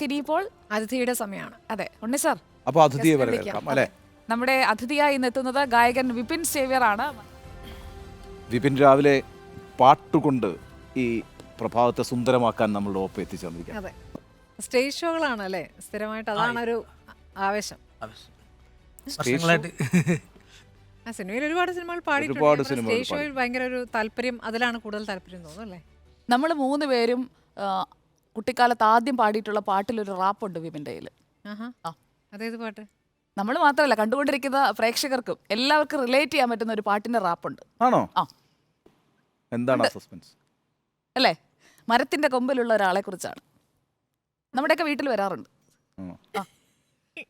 നമുക്കിനിയിപ്പോൾ അതിഥിയുടെ സമയമാണ്. അതെ ഉണ്ണി സാർ, അപ്പൊ അതിഥിയെ വരവേൽക്കാം അല്ലെ. നമ്മുടെ അതിഥിയായി ഇന്ന് എത്തുന്നത് ഗായകൻ വിപിൻ സേവ്യർ ആണ്. വിപിൻ രാവിലെ പാട്ടുകൊണ്ട് ഈ പ്രഭാതത്തെ സുന്ദരമാക്കാൻ നമ്മളുടെ ഒപ്പം എത്തിച്ചേർന്നിരിക്കുക. അതെ, സ്റ്റേജ് ഷോകളാണ് അല്ലേ സ്ഥിരമായിട്ട്, അതാണ് ഒരു ആവേശം. ആ സിനിമയിൽ ഒരുപാട് സിനിമകൾ പാടിയിട്ടുണ്ട്. സ്റ്റേജ് ഷോയിൽ ഭയങ്കര ഒരു താല്പര്യം, അതിലാണ് കൂടുതൽ താല്പര്യം തോന്നുന്നു അല്ലേ. നമ്മൾ 3 പേരും കുട്ടിക്കാലത്ത് ആദ്യം പാടിയിട്ടുള്ള പാട്ടിലൊരു റാപ്പുണ്ട് വിപിൻ്റെ കയ്യിൽ. അതേത് പാട്ട്? നമ്മൾ മാത്രമല്ല, കണ്ടുകൊണ്ടിരിക്കുന്ന പ്രേക്ഷകർക്കും എല്ലാവർക്കും റിലേറ്റ് ചെയ്യാൻ പറ്റുന്ന ഒരു പാട്ടിന്റെ റാപ്പുണ്ട്. ആണോ? എന്താണ് സസ്പെൻസ്? അല്ലേ, മരത്തിന്റെ കൊമ്പിലുള്ള ഒരാളെ കുറിച്ചാണ്. നമ്മുടെയൊക്കെ വീട്ടിൽ വരാറുണ്ട്.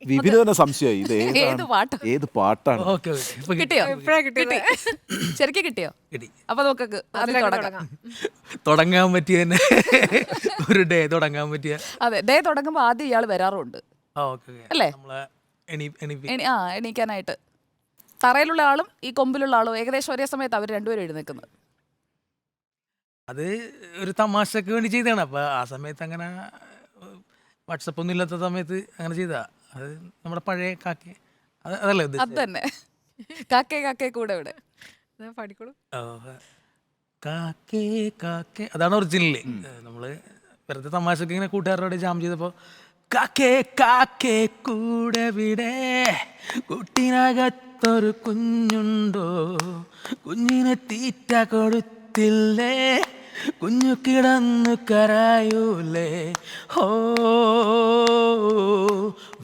വിപിന് തന്നെ സംശയമായി ഇത് ഏത് പാട്ടാണ്. കിട്ടിയോ? ശരിക്കും കിട്ടിയോ? അപ്പൊ നമുക്ക് തുടങ്ങാൻ പറ്റിയ ഒരു ഡേ തുടങ്ങാൻ പറ്റിയ. അതെ, ഡേ തുടങ്ങുമ്പോ ആദ്യം ഇയാൾ വരാറുണ്ട് അല്ലേ, എണീക്കാനായിട്ട്. തറയിലുള്ള ആളും ഈ കൊമ്പിലുള്ള ആളും ഏകദേശം ഒരേ സമയത്ത് അവർ രണ്ടുപേരും എഴുന്നേക്കുന്നത്. അത് ഒരു തമാശക്ക് വേണ്ടി ചെയ്തതാണ്. അപ്പൊ ആ സമയത്ത് അങ്ങനെ വാട്സപ്പ് ഒന്നും ഇല്ലാത്ത സമയത്ത് അങ്ങനെ ചെയ്താ. അത് നമ്മുടെ പഴയ കാക്കേ അതല്ലേ അത് തന്നെ. കാക്കേ കാക്കേ കൂടെ ഇവിടെ പാടിക്കോളൂ. കാക്കേ കാക്കേ അതാണ് ഒറിജിനല്. നമ്മള് വെറുതെ തമാശക്ക് ഇങ്ങനെ കൂട്ടുകാരോട് ജാം ചെയ്തപ്പോ കാക്കേ കാക്കേ കൂടെ വിടെ, കുട്ടിനകത്തൊരു കുഞ്ഞുണ്ടോ, കുഞ്ഞിന് തീറ്റ കൊടുത്തില്ലേ, കുഞ്ഞു കിടന്നു കരയൂലേ. ഓ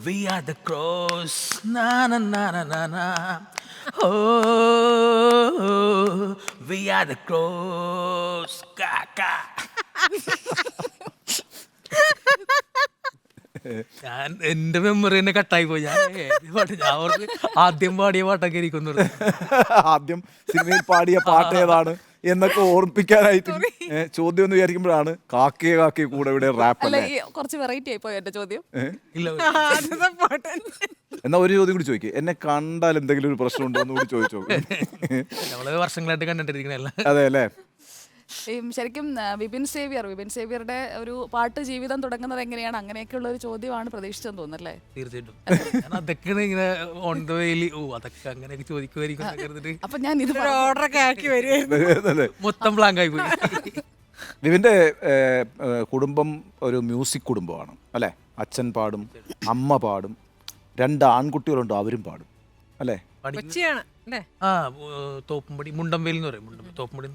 we are the crows na na na na na na. Oh we are the crows kaka. ഞാൻ എന്റെ മെമ്മറി തന്നെ കട്ടായി പോയി. ഞാൻ ആദ്യം പാടിയ പാട്ടൊക്കെ ഇരിക്കുന്നു. ആദ്യം സിനിമയിൽ പാടിയ പാട്ട് ഏതാണ് എന്നൊക്കെ ഓർമ്മിപ്പിക്കാനായിട്ട് ചോദ്യം എന്ന് വിചാരിക്കുമ്പോഴാണ് കാക്കേ കാക്കേ കൂടെ ഇവിടെ റാപ്പ് അല്ലേ. കുറച്ച് വെറൈറ്റി ആയി പോയി എന്റെ ചോദ്യം. എന്നാ ഒരു ചോദ്യം കൂടി ചോദിക്കും, എന്നെ കണ്ടാൽ എന്തെങ്കിലും ഒരു പ്രശ്നം ഉണ്ടോ എന്ന് കൂടി ചോദിച്ചോ. വർഷങ്ങളായിട്ട് കണ്ടിട്ടിരിക്കണല്ല. അതെ അല്ലേ. ശരിക്കും വിപിൻ സേവ്യറുടെ ഒരു പാട്ട് ജീവിതം തുടങ്ങുന്നത് എങ്ങനെയാണ്, അങ്ങനെയൊക്കെയുള്ള ഒരു ചോദ്യമാണ് പ്രതീക്ഷിച്ചെന്ന് തോന്നുന്നല്ലേ. തീർച്ചയായിട്ടും അതൊക്കെ ഇങ്ങനെ ഓൺ ദ വേയിൽ അതൊക്കെ അങ്ങനെയൊക്കെ ചോദിക്കുമായിരിക്കും. അപ്പൊ ഞാൻ ഇത് ഓർഡറൊക്കെ ആക്കി വരുവായിരുന്നു, മൊത്തം ബ്ലാങ്ക് ആയി പോയി. വിപിന്റെ കുടുംബം ഒരു മ്യൂസിക് കുടുംബമാണ് അല്ലേ. അച്ഛൻ പാടും, അമ്മ പാടും, 2 ആൺകുട്ടികളുണ്ട്, അവരും പാടും അല്ലേ. കൊച്ചിയാണ് അല്ലേ. തോപ്പുംപടി മുണ്ടമ്പേൽ എന്ന് പറയും. തോപ്പുംപടി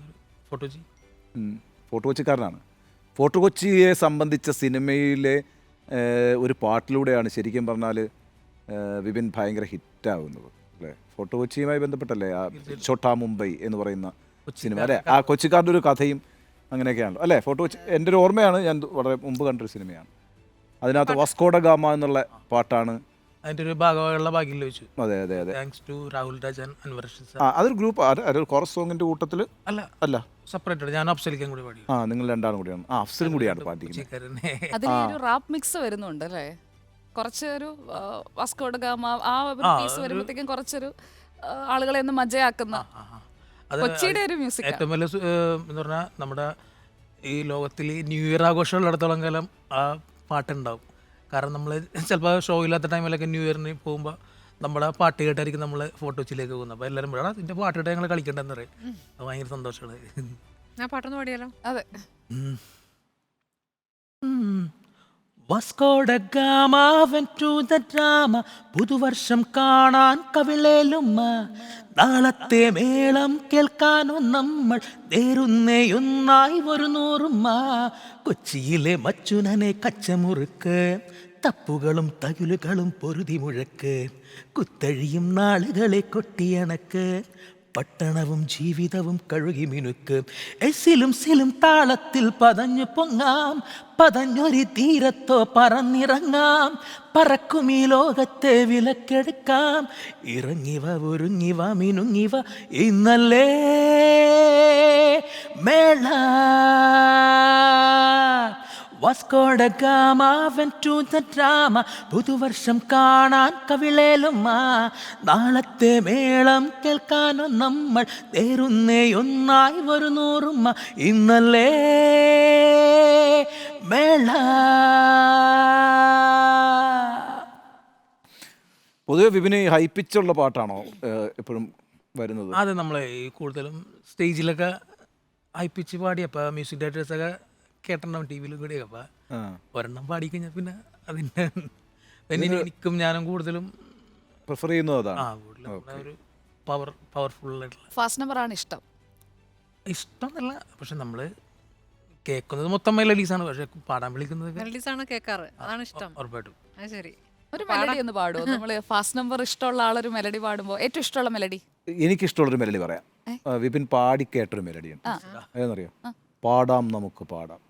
ഫോർട്ട് കൊച്ചിക്കാരനാണ്. ഫോർട്ട് കൊച്ചിയെ സംബന്ധിച്ച സിനിമയിലെ ഒരു പാട്ടിലൂടെയാണ് ശരിക്കും പറഞ്ഞാൽ വിപിൻ ഭയങ്കര ഹിറ്റാവുന്നത് അല്ലേ. ഫോർട്ട് കൊച്ചിയുമായി ബന്ധപ്പെട്ടല്ലേ ആ ഛോട്ടാ മുംബൈ എന്ന് പറയുന്ന സിനിമ അല്ലേ. ആ കൊച്ചിക്കാരുടെ ഒരു കഥയും അങ്ങനെയൊക്കെയാണല്ലോ അല്ലേ. ഫോർട്ട് കൊച്ചി എൻ്റെ ഒരു ഓർമ്മയാണ്, ഞാൻ വളരെ മുമ്പ് കണ്ടൊരു സിനിമയാണ്. അതിനകത്ത് വാസ്കോഡ ഗാമ എന്നുള്ള പാട്ടാണ് അതിന്റെ ഒരു ഭാഗമുള്ള ഭാഗ്യം ലഭിച്ചു. അതെ അതെ അതെ. Thanks to Rahul Raj and Anwar Rasheed sir. അതൊരു ഗ്രൂപ്പ്, അതൊരു കോറസ് സോങ്ങിന്റെ കൂട്ടത്തിൽ അല്ല, സെപ്പറേറ്റ്. ഞാൻ അഫ്സലിക്കും കൂടി പാടി. നിങ്ങൾ 2 ആളും കൂടിയാണ്. അഫ്സലും കൂടിയാണ് പാടിക്കുന്നത്. അതിലൊരു റാപ്പ് മിക്സ് വരുന്നുണ്ട് അല്ലേ. കുറച്ചൊരു വാസ്കോഡ ഗാമ ആ പീസ് വരുമ്പോഴത്തേക്കും കുറച്ചൊരു ആളുകളെ ഒന്ന് മജയാക്കുന്ന കൊച്ചിയുടെ ഒരു മ്യൂസിക്. ഏറ്റവും വലിയ എന്ന് പറഞ്ഞാൽ നമ്മുടെ ഈ ലോകത്തിൽ ന്യൂ ഇയർ ആഘോഷമുള്ളിടത്തോളം കാലം ആ പാട്ടുണ്ടാവും. കാരണം നമ്മൾ ചിലപ്പോൾ ഷോ ഇല്ലാത്ത ടൈമിലൊക്കെ ന്യൂ ഇയറിന് പോകുമ്പോൾ നമ്മുടെ പാട്ട് കേട്ടായിരിക്കും നമ്മൾ ഫോർട്ട് കൊച്ചിയിലേക്ക് പോകുന്നത്. അപ്പോൾ എല്ലാവരും പറയണം ഇതിൻ്റെ പാട്ട് കേട്ടാൽ ഞങ്ങൾ കളിക്കണ്ടെന്ന് പറയും. അത് ഭയങ്കര സന്തോഷമാണ്. ഞാൻ പാട്ടൊന്ന് പാടിയാലോ? അതെ. Vasco da gamma went to the drama, പുതുവർഷം കാണാൻ കവിളേലുമ്മ, നാളത്തെ മേളം കേൾക്കാനോ നമ്മൾ നേരുന്നേയൊന്നായി ഒരു നൂറുമ്മ, കൊച്ചിയിലെ മച്ചുനനെ കച്ചമുറുക്ക്, തപ്പുകളും തകിലുകളും പൊരുതി മുഴക്ക്, കുത്തഴിയും നാളുകളെ കൊട്ടിയണക്ക്, പട്ടണവും ജീവിതവും കഴുകി മിനുക്ക്, എസിലും സിലും താളത്തിൽ പതഞ്ഞു പൊങ്ങാം, പതഞ്ഞൊരു തീരത്തോ പറന്നിറങ്ങാം, പറക്കും ഈ ലോകത്തെ വിലക്കെടുക്കാം, ഇറങ്ങിവ ഒരുങ്ങിവ മിനുങ്ങിവ ഇന്നല്ലേ മേള. Vasco da gamma went to the drama, പുതുവർഷം കാണാൻ കവിളേലുമ്മ, നാളത്തെ മേളം കേൾക്കാനോ നമ്മൾ നേരുന്നേയൊന്നായി ഒരു നൂറുമ്മ, ഇന്നല്ലേ മേള. പൊതുവെ വിപിന് ഹൈ പിച്ചുള്ള പാട്ടാണോ എപ്പോഴും വരുന്നത്? അത് നമ്മളെ ഈ കൂടുതലും സ്റ്റേജിലൊക്കെ ഹൈപ്പിച്ച് പാടിയപ്പോൾ മ്യൂസിക് ഡയറക്ടേഴ്സൊക്കെ കേട്ടിട്ടുണ്ടാവും ടി വിയിലും കൂടിയൊക്കെ. അപ്പോൾ ആ. ഒരെണ്ണം പാടിക്കഴിഞ്ഞാൽ പിന്നെ അതിൻ്റെ പിന്നെ എനിക്കും ഞാനും കൂടുതലും പ്രിഫർ ചെയ്യുന്നത് അതാണ്. കൂടുതലും ഒരു പവർഫുൾ ആയിട്ടുള്ള ഫാസ്റ്റ് നമ്പർ ആണ് ഇഷ്ടം. ഇഷ്ടം എന്നല്ല, പക്ഷെ നമ്മൾ കേൾക്കുന്നത് മൊത്തം മെലഡീസാണ്, പക്ഷെ പാടാൻ വിളിക്കുന്നത് മെലഡീസ് ആണ് കേൾക്കാറ്, അതാണ് ഇഷ്ടം. ഉറപ്പായിട്ടും. അത് ശരി. ഒരു മെലഡി ഒന്ന് പാടുമോ? നമ്മള് ഫാസ്റ്റ് നമ്പർ ഇഷ്ടമുള്ള ആളൊരു മെലഡി പാടുമ്പോൾ ഏറ്റവും ഇഷ്ടമുള്ള മെലഡി? എനിക്കിഷ്ടമുള്ളൊരു മെലഡി പറയാം. വിപിൻ പാടി കേട്ടൊരു മെലഡിയുണ്ട്. ഏതെന്നറിയോ? പാടാം നമുക്ക് പാടാം.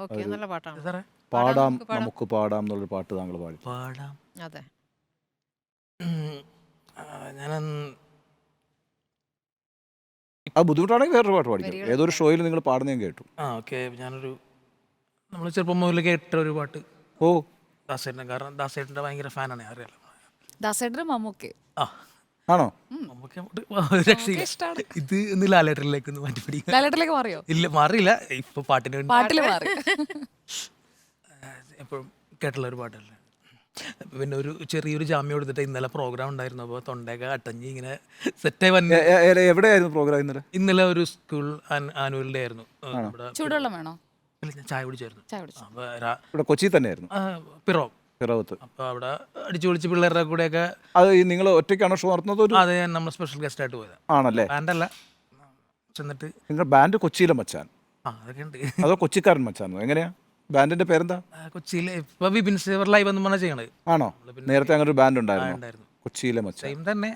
ഓക്കെ, നല്ല പാട്ടാണ്. സാറേ പാടാം നമുക്ക് പാടാം എന്നുള്ളൊരു പാട്ട് താങ്കൾ പാടി. പാടാം. അതെ, ഞാൻ അത് ബുദ്ധിമുട്ടാണെങ്കിൽ വേറൊരു പാട്ട് പാടിക്കും. ഏതൊരു ഷോയിൽ നിങ്ങൾ പാടുന്ന ഞാൻ കേട്ടു. ഓക്കെ, ഞാനൊരു നമ്മൾ ചെറുപ്പം മുതൽ കേട്ട ഒരു പാട്ട്. ഓ, ദാസേട്ടനെ, കാരണം ദാസേട്ടൻ്റെ ഭയങ്കര ഫാനാണ്, അറിയാലോ. ദാസേട്ടനും മമ്മൂക്കെ ആ ആണോ? നമുക്ക് രക്ഷയില്ല. ഇഷ്ടമാണ്. ഇത് ഒന്ന് ലാലേട്ടറിലേക്ക് ഒന്ന് മാറ്റി പിടിക്കും. ലാലേട്ടനിലേക്ക് മാറിയോ? ഇല്ല, മാറിയില്ല. ഇപ്പൊ പാട്ടിന് വേണ്ടി പാട്ടില് മാറി. എപ്പോഴും കേട്ടുള്ള ഒരു പാട്ടല്ലേ. പിന്നെ ഒരു ചെറിയൊരു ജാമ്യം കൊടുത്തിട്ട് ഇന്നലെ പ്രോഗ്രാം ഉണ്ടായിരുന്നു. അപ്പോൾ തൊണ്ടയൊക്കെ അട്ടഞ്ഞ് ഇങ്ങനെ സെറ്റായി വന്നു. എവിടെയായിരുന്നു പ്രോഗ്രാം ഇന്നലെ? ഇന്നലെ ഒരു സ്കൂൾ ആനുവൽ ഡേ ആയിരുന്നു. ചൂടുവെള്ളം വേണോ? ഞാൻ ചായ കുടിച്ചായിരുന്നു. ചായ കുടിച്ചു. അപ്പോൾ ഇവിടെ കൊച്ചി തന്നെയായിരുന്നു, പിറവത്ത്. അപ്പോൾ അവിടെ അടിച്ചു പൊളിച്ച് പിള്ളേരുടെ കൂടെയൊക്കെ. അത് നിങ്ങൾ ഒറ്റയ്ക്കാണോ ഷോ നടത്തുന്നത്? അതെ, നമ്മൾ സ്പെഷ്യൽ ഗസ്റ്റ് ആയിട്ട് പോയത്. ആണല്ലേ? ബാൻഡല്ല, ചെന്നിട്ട്. നിങ്ങൾ ബാൻഡ് കൊച്ചിയിലെ മച്ചാൻ അതൊക്കെ ഉണ്ട്. അതോ കൊച്ചിക്കാരൻ മച്ചാനോ? എങ്ങനെയാ ബാൻഡിന്റെ പേരെന്താ? കൊച്ചിയിൽ ഇപ്പൊ വിപിൻ സേവർ ലൈവ് എന്ന് പറഞ്ഞാൽ ചെയ്യണത്. ആണോ? നേരത്തെ അങ്ങനെ ഒരു ബാൻഡ് ഉണ്ടായിരുന്നു ഉണ്ടായിരുന്നു, കൊച്ചിയിലെ മച്ചാൻ. സെയിം തന്നെ.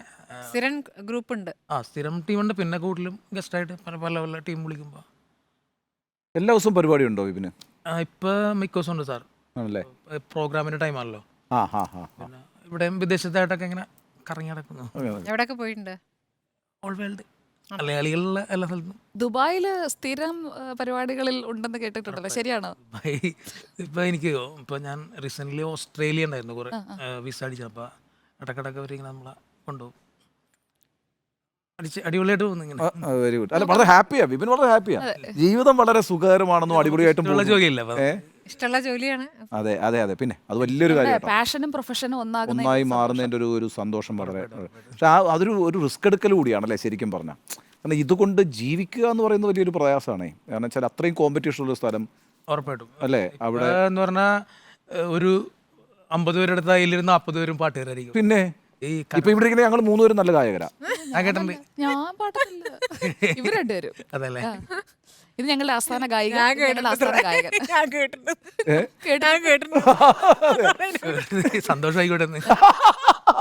സ്ഥിരം ഗ്രൂപ്പ് ഉണ്ട്. സ്ഥിരം ടീമുണ്ട്. പിന്നെ കൂടുതലും ഗസ്റ്റായിട്ട് പല പല ടീം വിളിക്കുമ്പോൾ. എല്ലാ ദിവസവും പരിപാടി ഉണ്ടോ വിപിന്? ഇപ്പൊ മിക്ക ദിവസം ഉണ്ട് സാർ. ആണല്ലേ? പ്രോഗ്രാമിന്റെ ടൈമാണല്ലോ. പിന്നെ ഇവിടെ വിദേശത്തായിട്ടൊക്കെ ഇങ്ങനെ കറങ്ങി നടക്കുന്നു. എവിടെയൊക്കെ പോയിട്ടുണ്ട്? ഓൾ വേൾഡ്, മലയാളികളുടെ എല്ലാ സ്ഥലത്തും. ദുബായില് സ്ഥിരം പരിപാടികളിൽ ഉണ്ടെന്ന് കേട്ടിട്ടുണ്ടല്ലോ, ശരിയാണോ? ഇപ്പൊ എനിക്ക് ഞാൻ റീസെന്റ് ഓസ്ട്രേലിയ ഉണ്ടായിരുന്നു കുറെ വിസ അടിച്ചപ്പോൾ ഇടക്കിടക്ക് അവരിങ്ങനെ നമ്മളെ കൊണ്ടുപോകും. അടിപൊളിയായിട്ട് പോകുന്നു ഇങ്ങനെ. Very good. അല്ല, വളരെ ഹാപ്പിയാ വിപിൻ, വളരെ ഹാപ്പിയാ. ജീവിതം വളരെ സുഖകരമാണെന്നും അടിപൊളിയായിട്ടും ജോലിയല്ല, ഇഷ്ടമുള്ള ജോലിയാണ്. അതെ അതെ അതെ. പിന്നെ അത് വലിയൊരു കാര്യം, പാഷനും പ്രൊഫഷനും ഒന്നായി മാറുന്നതിൻ്റെ ഒരു സന്തോഷം വളരെ. പക്ഷെ അതൊരു റിസ്ക് എടുക്കൽ കൂടിയാണല്ലേ ശരിക്കും പറഞ്ഞാൽ. കാരണം ഇതുകൊണ്ട് ജീവിക്കുക എന്ന് പറയുന്നത് വലിയൊരു പ്രയാസമാണ്. കാരണം വെച്ചാൽ അത്രയും കോമ്പറ്റീഷൻ ഉള്ള സ്ഥലം. ഉറപ്പായിട്ടും അല്ലേ? അവിടെ എന്ന് പറഞ്ഞാൽ ഒരു 50 പേരെടുത്ത് അതിലിരുന്ന് 40 പേരും പാട്ടുകാരായിരിക്കും. പിന്നെ ഇപ്പൊ ഇവിടെ ഇരിക്കുന്ന ഞങ്ങൾ 3 പേരും നല്ല ഗായകരാ. കേട്ടിട്ടുണ്ട്. ഞാൻ പാട്ടില്ല, ഇവർ രണ്ടുപേരും. അതല്ലേ, ഇത് ഞങ്ങളുടെ ആസ്ഥാന ഗായിക, ഞങ്ങളുടെ ആസ്ഥാന ഗായകൻ. സന്തോഷമായിക്കോട്ടെ.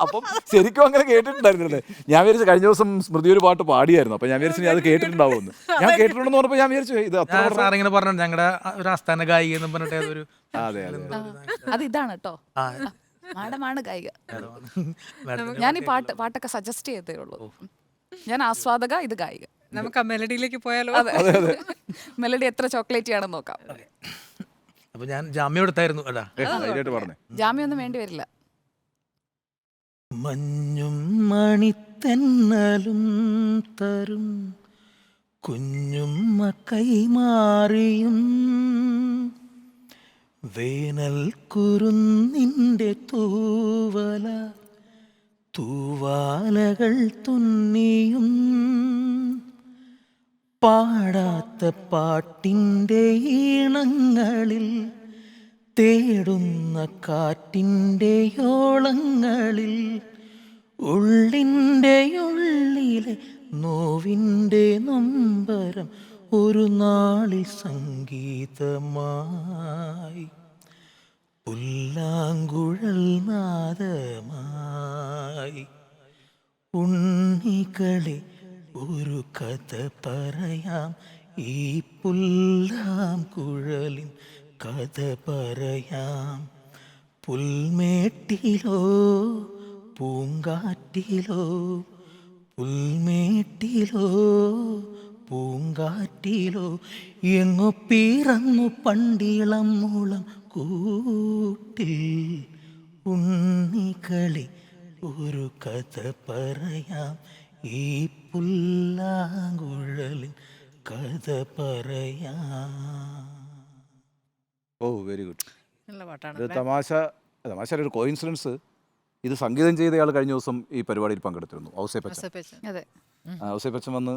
അപ്പം ശരിക്കും അങ്ങനെ കേട്ടിട്ടുണ്ടായിരുന്നല്ലേ? ഞാൻ വിചാരിച്ചു കഴിഞ്ഞ ദിവസം സ്മൃതി ഒരു പാട്ട് പാടിയായിരുന്നു. അപ്പൊ ഞാൻ വിചാരിച്ചു അത് കേട്ടിട്ടുണ്ടാവുമെന്ന്. ഞാൻ കേട്ടിട്ടുണ്ടെന്ന് പറഞ്ഞപ്പോൾ ഞാൻ വിചാരിച്ചു ഇത് സാറിങ്ങനെ പറഞ്ഞു ഞങ്ങളുടെ ഒരു ആസ്ഥാന ഗായിക എന്ന് പറഞ്ഞിട്ട് അതൊരു. അതെ അതെ, അത് ഇതാണ് കേട്ടോ, മാഡമാണ് ഗായിക. ഞാൻ ഈ പാട്ടൊക്കെ സജസ്റ്റ് ചെയ്തേ ഉള്ളൂ. ഞാൻ ആസ്വാദക, ഇത് ഗായിക. നമുക്ക് ആ മെലഡിയിലേക്ക് പോയാലോ? മെലഡി എത്ര ചോക്ലേറ്റ് ആണെന്ന് നോക്കാം. അപ്പൊ ഞാൻ ജാമ്യം എടുത്തായിരുന്നു. ജാമ്യം ഒന്നും വേണ്ടി വരില്ല. മഞ്ഞും മണിത്തെന്നലും തരും കുഞ്ഞുമ്മ കൈമാറിയും വേനൽ കുരുന്നിൻ്റെ തൂവാലകൾ തുന്നിയും പാടാത്ത പാട്ടിൻ്റെ ഈണങ്ങളിൽ തേടുന്ന കാറ്റിൻ്റെ യോളങ്ങളിൽ ഉള്ളിൻ്റെ ഉള്ളിലെ നോവിൻ്റെ നൊമ്പരം ഒരു നാളിൽ സംഗീതമായി പുല്ലാങ്കുഴൽ നാദമായി. ഉണ്ണികളെ ഒരു കഥ പറയാം, ഈ പുല്ലാങ്കുഴലിൻ കഥ പറയാം. പുൽമേട്ടിലോ പൂങ്കാറ്റിലോ, പുൽമേട്ടിലോ പൂങ്കാറ്റിലോ എങ്ങോ പിറന്നു പണ്ടിളം മുളം കൂട്ടിൽ. ഉണ്ണികളെ ഒരു കഥ പറയാം, ഈ പുല്ലാങ്കുഴലിൻ കഥ പറയാം. ഓ വെരി ഗുഡ്. നല്ല പാട്ടാണ്. ഇത് തമാശ ഒരു കോയിൻസിഡൻസ്. ഇത് സംഗീതം ചെയ്തയാൾ കഴിഞ്ഞ ദിവസം ഈ പരിപാടിയിൽ പങ്കെടുത്തിരുന്നു, ഔസേപ്പച്ചൻ. അതെ. ഔസേപ്പച്ചൻ വന്ന്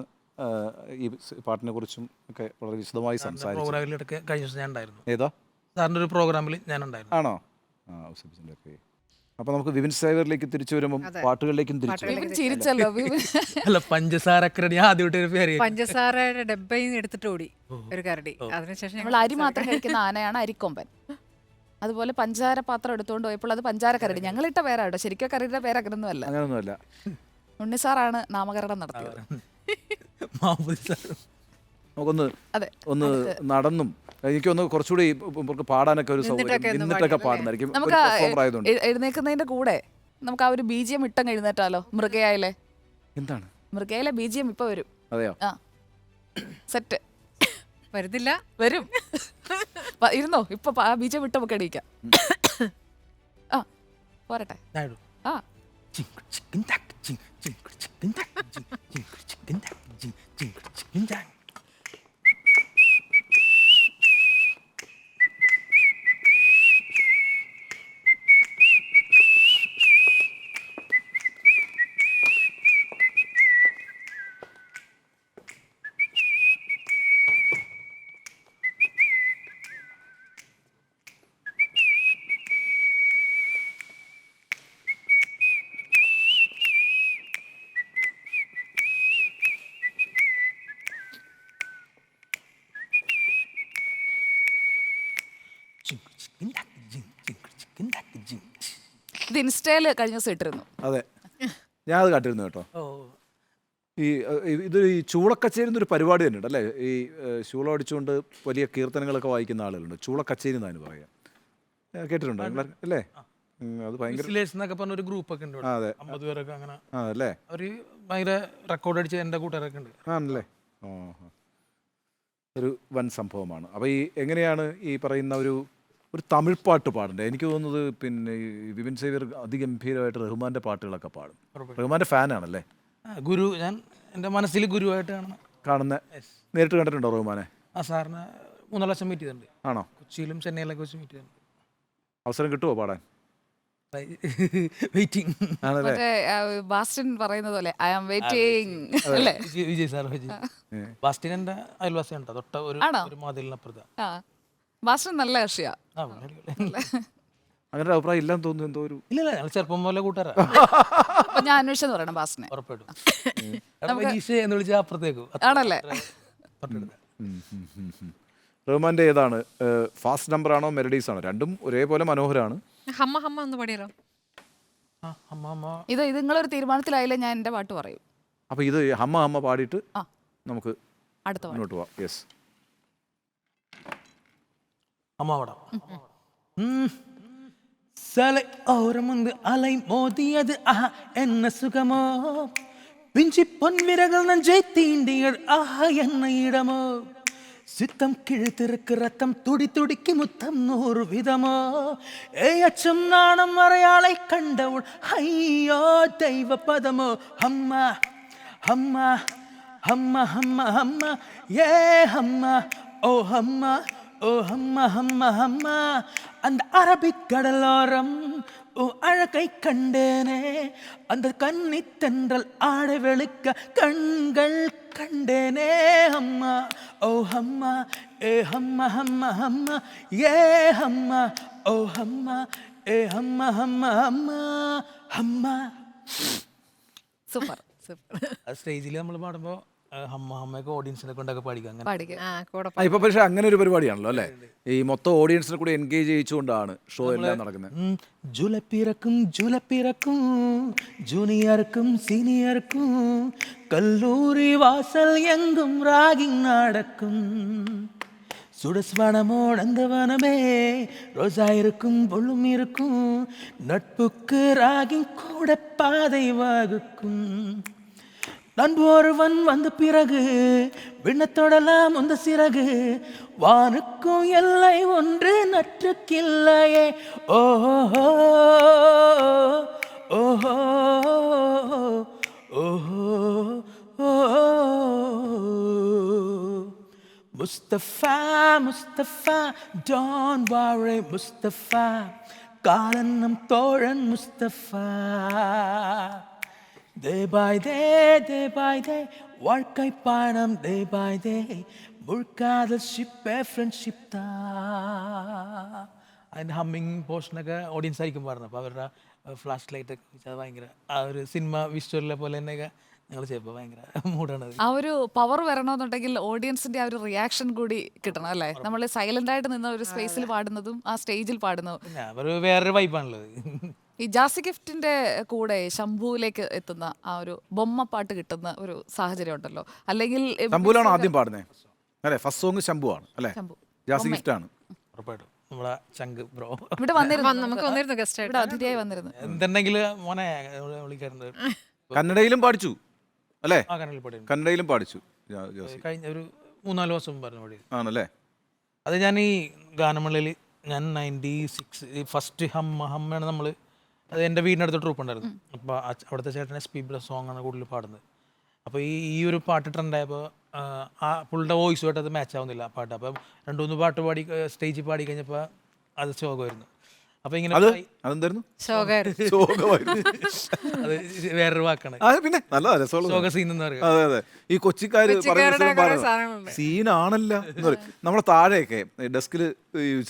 ഈ പാട്ടിനെ കുറിച്ചും ഒക്കെ വളരെ വിശദമായി സംസാരിച്ചു. പ്രോഗ്രാമിലൊക്കെ കഴിഞ്ഞ ദിവസം ഞാൻ ഉണ്ടായിരുന്നു. ഏതാ സാറിൻ്റെ ഒരു പ്രോഗ്രാമിൽ ഞാൻ ഉണ്ടായിരുന്നു. ആണോ? ഔസേപ്പച്ചൻ്റെ ഒക്കെ. അപ്പോൾ നമുക്ക് വിപിൻ സേവറിലേക്ക് തിരിച്ചു വരുമ്പം പാട്ടുകളിലേക്കും തിരിച്ചു വരാം. വിപിൻ ചിരിച്ചല്ലോ. അല്ല, പഞ്ചസാരക്കരടി ആദ്യമായിട്ട് ഒരു പേര്. പഞ്ചസാരയുടെ ഡബ്ബയിൽ എടുത്തിട്ട് ഓടി ഒരു കരടി. അതിനുശേഷം നമ്മൾ അരി മാത്രം കഴിക്കുന്ന ആനയാണ് അരിക്കൊമ്പൻ. അതുപോലെ പഞ്ചാര പാത്രം എടുത്തുകൊണ്ട് പോയപ്പോൾ അത് പഞ്ചാര കരടി. ഞങ്ങളിട്ട പേരാട്ടോ, ശരിക്കും കരടിയുടെ പേര് അങ്ങനൊന്നുമല്ല. അങ്ങനെയൊന്നുമല്ല. ഉണ്ണിസാറാണ് നാമകരണം നടത്തിയത്. നമുക്കൊന്ന് ഒന്ന് നടന്നും എനിക്കൊന്ന് കുറച്ചുകൂടി പാടാനൊക്കെ ഒരു സൗകര്യം നിന്നിട്ടൊക്കെ പാടുന്നതായിരിക്കും. നമുക്ക് എഴുന്നേൽക്കുന്നതിന്റെ കൂടെ നമുക്ക് ആ ഒരു BGM ഇട്ടങ്ങ് എഴുന്നേറ്റാലോ. മൃഗയായിലെ എന്താണ് മൃഗയിലെ BGM ഇപ്പൊ വരും. അതെയോ? ആ സെറ്റ് വരുന്നില്ല. വരും. ഇരുന്നോ, ഇപ്പൊ BGM ഇട്ട് നമുക്ക് എണീക്കാം. ആ പോരട്ടെ. ആ ഇത് ഇൻസ്റ്റയിൽ കഴിഞ്ഞ ദിവസം ഇട്ടിരുന്നു. അതെ, ഞാൻ അത് കാട്ടിരുന്നു കേട്ടോ. ഇത് ഈ ചൂളക്കച്ചേരി എന്നൊരു പരിപാടി തന്നെ ഉണ്ട് അല്ലേ? ഈ ചൂളം അടിച്ചുകൊണ്ട് വലിയ കീർത്തനങ്ങളൊക്കെ വായിക്കുന്ന ആളുകളുണ്ട്. ചൂളക്കച്ചേരി എന്നാണ് പറയുക. കേട്ടിട്ടുണ്ടോ അല്ലേ? അത് ഭയങ്കര ഒരു ഗ്രൂപ്പൊക്കെ ഉണ്ട്. അതെ, 50 പേരൊക്കെ അങ്ങനെ. അതല്ലേ, അവർ ഭയങ്കര റെക്കോർഡ് അടിച്ച് എൻ്റെ കൂട്ടുകാരൊക്കെ ഉണ്ട്. ആണല്ലേ? ഒരു വൻ സംഭവമാണ്. അപ്പോൾ ഈ എങ്ങനെയാണ് ഈ പറയുന്ന ഒരു തമിഴ് പാട്ട് പാടേണ്ടത്? എനിക്ക് തോന്നുന്നത് പിന്നെ ഈ വിപിൻ സേവ്യർ അതിഗംഭീരമായിട്ട് റഹ്മാൻ്റെ പാട്ടുകളൊക്കെ പാടും. റഹ്മാൻ്റെ ഫാനാണല്ലേ? ഗുരു, ഞാൻ എൻ്റെ മനസ്സിൽ ഗുരുവായിട്ട് കാണുന്ന. നേരിട്ട് കണ്ടിട്ടുണ്ടോ റഹ്മാനെ? ആ സാറിന് 3 ലക്ഷം മീറ്റ് ചെയ്തിട്ടുണ്ട്. ആണോ? കൊച്ചിയിലും ചെന്നൈയിലൊക്കെ വെച്ച് മീറ്റ് ചെയ്തിട്ടുണ്ട്. അവസരം കിട്ടുമോ പാടാൻ? വെയിറ്റിംഗ് ആണല്ലേ? ബാസ്റ്റിൻ പറയുന്നത് പോലെ ഐ ആം വെയിറ്റിംഗ് അല്ലേ? വിജയ് സാർ. ബാസ്റ്റിൻ എൻ്റെ അയൽവാസിയാണ്, തൊട്ട ഒരു മതിലിനപ്പുറത്ത്. ബാസ്റ്റിൻ നല്ല കക്ഷിയാ. അങ്ങനെ അഭിപ്രായം ഇല്ലാന്ന് തോന്നുന്നു. എന്തോ ഒരു ഇല്ല, ഞങ്ങൾ ചെറുപ്പം പോലെ കൂട്ടുകാരാ. ഞാൻ അന്വേഷിച്ചെന്ന് പറയണം ബാസ്റ്റിനെ. ഉറപ്പായിട്ടും എന്ന് വിളിച്ചാൽ അപ്പുറത്തേക്കും. ആണല്ലേ? റഹ്മാൻ്റെ ഏതാണ് ഫാസ്റ്റ് നമ്പർ ആണോ മെലഡീസ് ആണോ? രണ്ടും ഒരേപോലെ മനോഹരമാണ്. ഹമ്മ ഹമ്മ ഒന്ന് പാടിയാലോ? ഇത് നിങ്ങളൊരു തീരുമാനത്തിലായില്ലേ ഞാൻ എൻ്റെ പാട്ട് പറയും. അപ്പോൾ ഇത് ഹമ്മ ഹമ്മ പാടിയിട്ട് നമുക്ക് അടുത്ത മുന്നോട്ട് പോവാം. യെസ്, அம்மாவோட சலை ஓரம் வந்து அலை மோதியது ஆஹா என்ன சுகமோ பிஞ்சி பொன் விரகள் நஞ்சை தீண்டியது ஆஹா என்ன இடமோ சித்தம் கிழித்திருக்கு ரத்தம் துடி துடிக்கு முத்தம் 100 விதமோ ஏய் அச்சம் நாணம் மறையாளை கண்டவுள் ஐயோ தெய்வ பதமோ அம்மா அம்மா அம்மா அம்மா அம்மா ஏ அம்மா ஓ அம்மா ஓ அம்மா அம்மா அம்மா அந்த அரபிக் கடலோரம் ஓ அழகை கண்டேனே அந்த கன்னி தென்றல் ஆட வெளுக்க கண்கள் கண்டேனே அம்மா ஓ அம்மா ஏ அம்மா அம்மா அம்மா ஏ அம்மா ஓ அம்மா ஏ அம்மா அம்மா அம்மா அம்மா. സൂപ്പർ. സ്റ്റേജിൽ നമ്മൾ പാടുമ്പോൾ അമ്മ അമ്മയൊക്കെ ഓഡിയൻസിനെ കൊണ്ടൊക്കെ പാടിക്കാം. ഇപ്പൊ പക്ഷെ അങ്ങനെ ഒരു പരിപാടിയാണല്ലോ അല്ലേ? ഈ മൊത്തം ഓഡിയൻസിനെ കൂടി എൻഗേജ് ചെയ്യിച്ചുകൊണ്ടാണ് ഷോ എല്ലാം നടക്കുന്നത്. ജുലപ്പിറക്കും ജുലപ്പിറക്കും ജൂനിയർക്കും സീനിയർക്കും കല്ലൂരി വാസൽ എങ്കും റാഗിങ് നടക്കും சுடஸ்வனமோடு அந்த வனமே ரோசா இருக்கும் பொழும் இருக்கும் நட்புக்கு ராகி கூட பாதை வகுக்கும் நண்பு ஒருவன் வந்த பிறகு விண்ணத்தொடலாம் உந்த சிறகு வானுக்கும் எல்லை ஒன்று நற்றுக்கில்லையே ஓஹோ ஓஹோ ஓஹோ Mustafa, Mustafa, don't worry, Mustafa. കാലന്നം തോഴൻ Mustafa. Day by day, வாழ்க்கை பயணம் day by day. മുൾക്കാതൽ ഷിപ്പ് ഫ്രണ്ട്ഷിപ്പ് താ. അതിൻ്റെ ഹമ്മിങ് പോർഷനൊക്കെ ഓഡിയൻസ് ആയിരിക്കും പാടുന്നത്. അപ്പോൾ അവരുടെ ഫ്ലാഷ് ലൈറ്റ് ഒക്കെ വെച്ചാൽ ഭയങ്കര ആ ഒരു സിനിമ വിഷ്വലിലെ പോലെ തന്നെയൊക്കെ ഞങ്ങൾ ചെയ്യുമ്പോൾ ഭയങ്കര മൂടാണ്. ആ ഒരു പവർ വരണമെന്നുണ്ടെങ്കിൽ ഓഡിയൻസിന്റെ ആ ഒരു റിയാക്ഷൻ കൂടി കിട്ടണം അല്ലേ? നമ്മൾ സൈലന്റ് ആയിട്ട് നിന്ന ഒരു സ്പേസിൽ പാടുന്നതും ആ സ്റ്റേജിൽ പാടുന്നതും പിന്നെ ഒരു വേറൊരു വൈബാണുള്ളത്. ഈ ജാസി ഗിഫ്റ്റിന്റെ കൂടെ ശംഭുവിലേക്ക് എത്തുന്ന ആ ഒരു ബൊമ്മ പാട്ട് കിട്ടുന്ന ഒരു സാഹചര്യം ഉണ്ടല്ലോ. അല്ലെങ്കിൽ ശംഭുവിലാണ് ആദ്യം പാടുന്നത് അല്ലേ? ഫസ്റ്റ് സോങ് ശംഭുവാണ് അല്ലേ? ശംഭു ജാസി ഗിഫ്റ്റ് ആണ്. ഉറപ്പായിട്ടും നമ്മളെ ചങ്ക് ബ്രോ ഇവിടെ വന്നിരുന്നു, നമുക്ക് വന്നിരുന്നു ഗസ്റ്റ് ഇവിടെ അതിഥിയായി വന്നിരുന്നു. എന്തുണ്ടെങ്കിൽ മോനെ വിളിക്കാറുണ്ട്. കന്നഡയിലും പാടിച്ചു അല്ലേ? ആ കനലിൽ പാടി കന്നഡയിലും പാടിച്ചു ജോസി കഴിഞ്ഞ ഒരു 3-4 ദിവസം പറഞ്ഞു പാടി. ആണല്ലേ? അത് ഞാൻ ഈ ഗാനമേളയിൽ ഞാൻ 96 ഫസ്റ്റ് ഹമ്മയാണ് നമ്മൾ. അത് എൻ്റെ വീടിനടുത്ത് ട്രൂപ്പ് ഉണ്ടായിരുന്നു. അപ്പോൾ അവിടുത്തെ ചേട്ടൻ SP സോങ് ആണ് കൂടുതൽ പാടുന്നത്. അപ്പോൾ ഈ ഒരു പാട്ട് ട്രെൻഡായപ്പോൾ ആ പുള്ളിയുടെ വോയിസുമായിട്ട് അത് മാച്ച് ആവുന്നില്ല ആ പാട്ട്. അപ്പം 2-3 പാട്ട് പാടി സ്റ്റേജിൽ പാടി കഴിഞ്ഞപ്പോൾ അത് ശോകമായിരുന്നു. അപ്പോൾ ഇങ്ങനെ അതെന്തായിരുന്നു? അത് വേറൊരു വാക്കാണ്. പിന്നെ നല്ല രസമുള്ള ശോക സീൻ എന്ന് പറയുക. അതെ അതെ. ഈ കൊച്ചിക്കാര് സീനാണല്ല എന്ന് പറയും. നമ്മളെ താഴെയൊക്കെ ഡെസ്കിൽ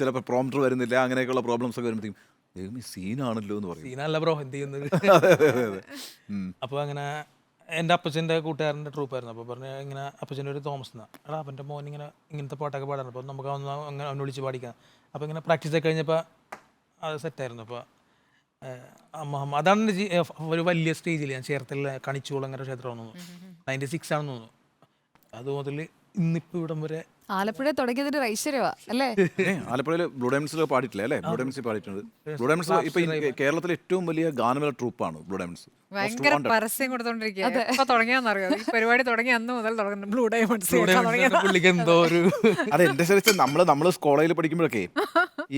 ചിലപ്പോൾ പ്രോംപ്റ്റർ വരുന്നില്ല, അങ്ങനെയൊക്കെയുള്ള പ്രോബ്ലംസ് ഒക്കെ വരുമ്പോഴത്തേക്കും ദൈവമേ സീനാണല്ലോ എന്ന് പറയും. സീനല്ല ബ്രോ എന്ത് ചെയ്യുന്നത്. അപ്പോൾ അങ്ങനെ എൻ്റെ അപ്പച്ചൻ്റെ കൂട്ടുകാരൻ്റെ ട്രൂപ്പായിരുന്നു. അപ്പോൾ പറഞ്ഞ ഇങ്ങനെ അപ്പച്ചൻ്റെ ഒരു തോമസ് എന്നാ, എടാ അപ്പൻ്റെ മോൻ ഇങ്ങനത്തെ പാട്ടൊക്കെ പാടാറുണ്ട്, അപ്പോൾ നമുക്ക് അങ്ങനെ അവനെ വിളിച്ച് പാടിക്കാം. അപ്പോൾ ഇങ്ങനെ പ്രാക്ടീസ് ഒക്കെ കഴിഞ്ഞപ്പോൾ അത് സെറ്റായിരുന്നു. അപ്പോൾ അതാണ് ഒരു വലിയ സ്റ്റേജിൽ ഞാൻ ചേർത്തല കണിച്ചുകുളങ്ങര ക്ഷേത്രമാണെന്ന് തോന്നുന്നു, 96 ആണെന്ന് തോന്നുന്നു. അതുമുതൽ ഇന്നിപ്പോൾ ഇവിടം വരെ ആലപ്പുഴ തുടങ്ങിയതിന്റെ ഒരു ഐശ്വര്യമാ അല്ലേ? ആലപ്പുഴയിൽ ബ്ലൂ ഡയമണ്ട്സിൽ പാടിയിട്ടില്ല അല്ലേ? ബ്ലൂ ഡയമണ്ട്സിൽ പാടിയിട്ടുണ്ട്. ബ്ലൂ ഡയമണ്ട്സ് ഇപ്പൊ കേരളത്തിലെ ഏറ്റവും വലിയ ഗാനമേള ട്രൂപ്പാണ് ബ്ലൂ ഡയമണ്ട്സ്. ഭയങ്കര പരസ്യം കൊടുത്തോണ്ടിരിക്കുക. ഇപ്പൊ തുടങ്ങിയാന്നറിയോ? ഈ പരിപാടി തുടങ്ങി അന്ന് മുതൽ തുടങ്ങുന്നു ബ്ലൂ ഡയമണ്ട്സ്. പുള്ളിക്ക് എന്തോ ഒരു അതെ, എന്റെ ശരിക്കും നമ്മള് കോളേജിൽ പഠിക്കുമ്പോഴൊക്കെ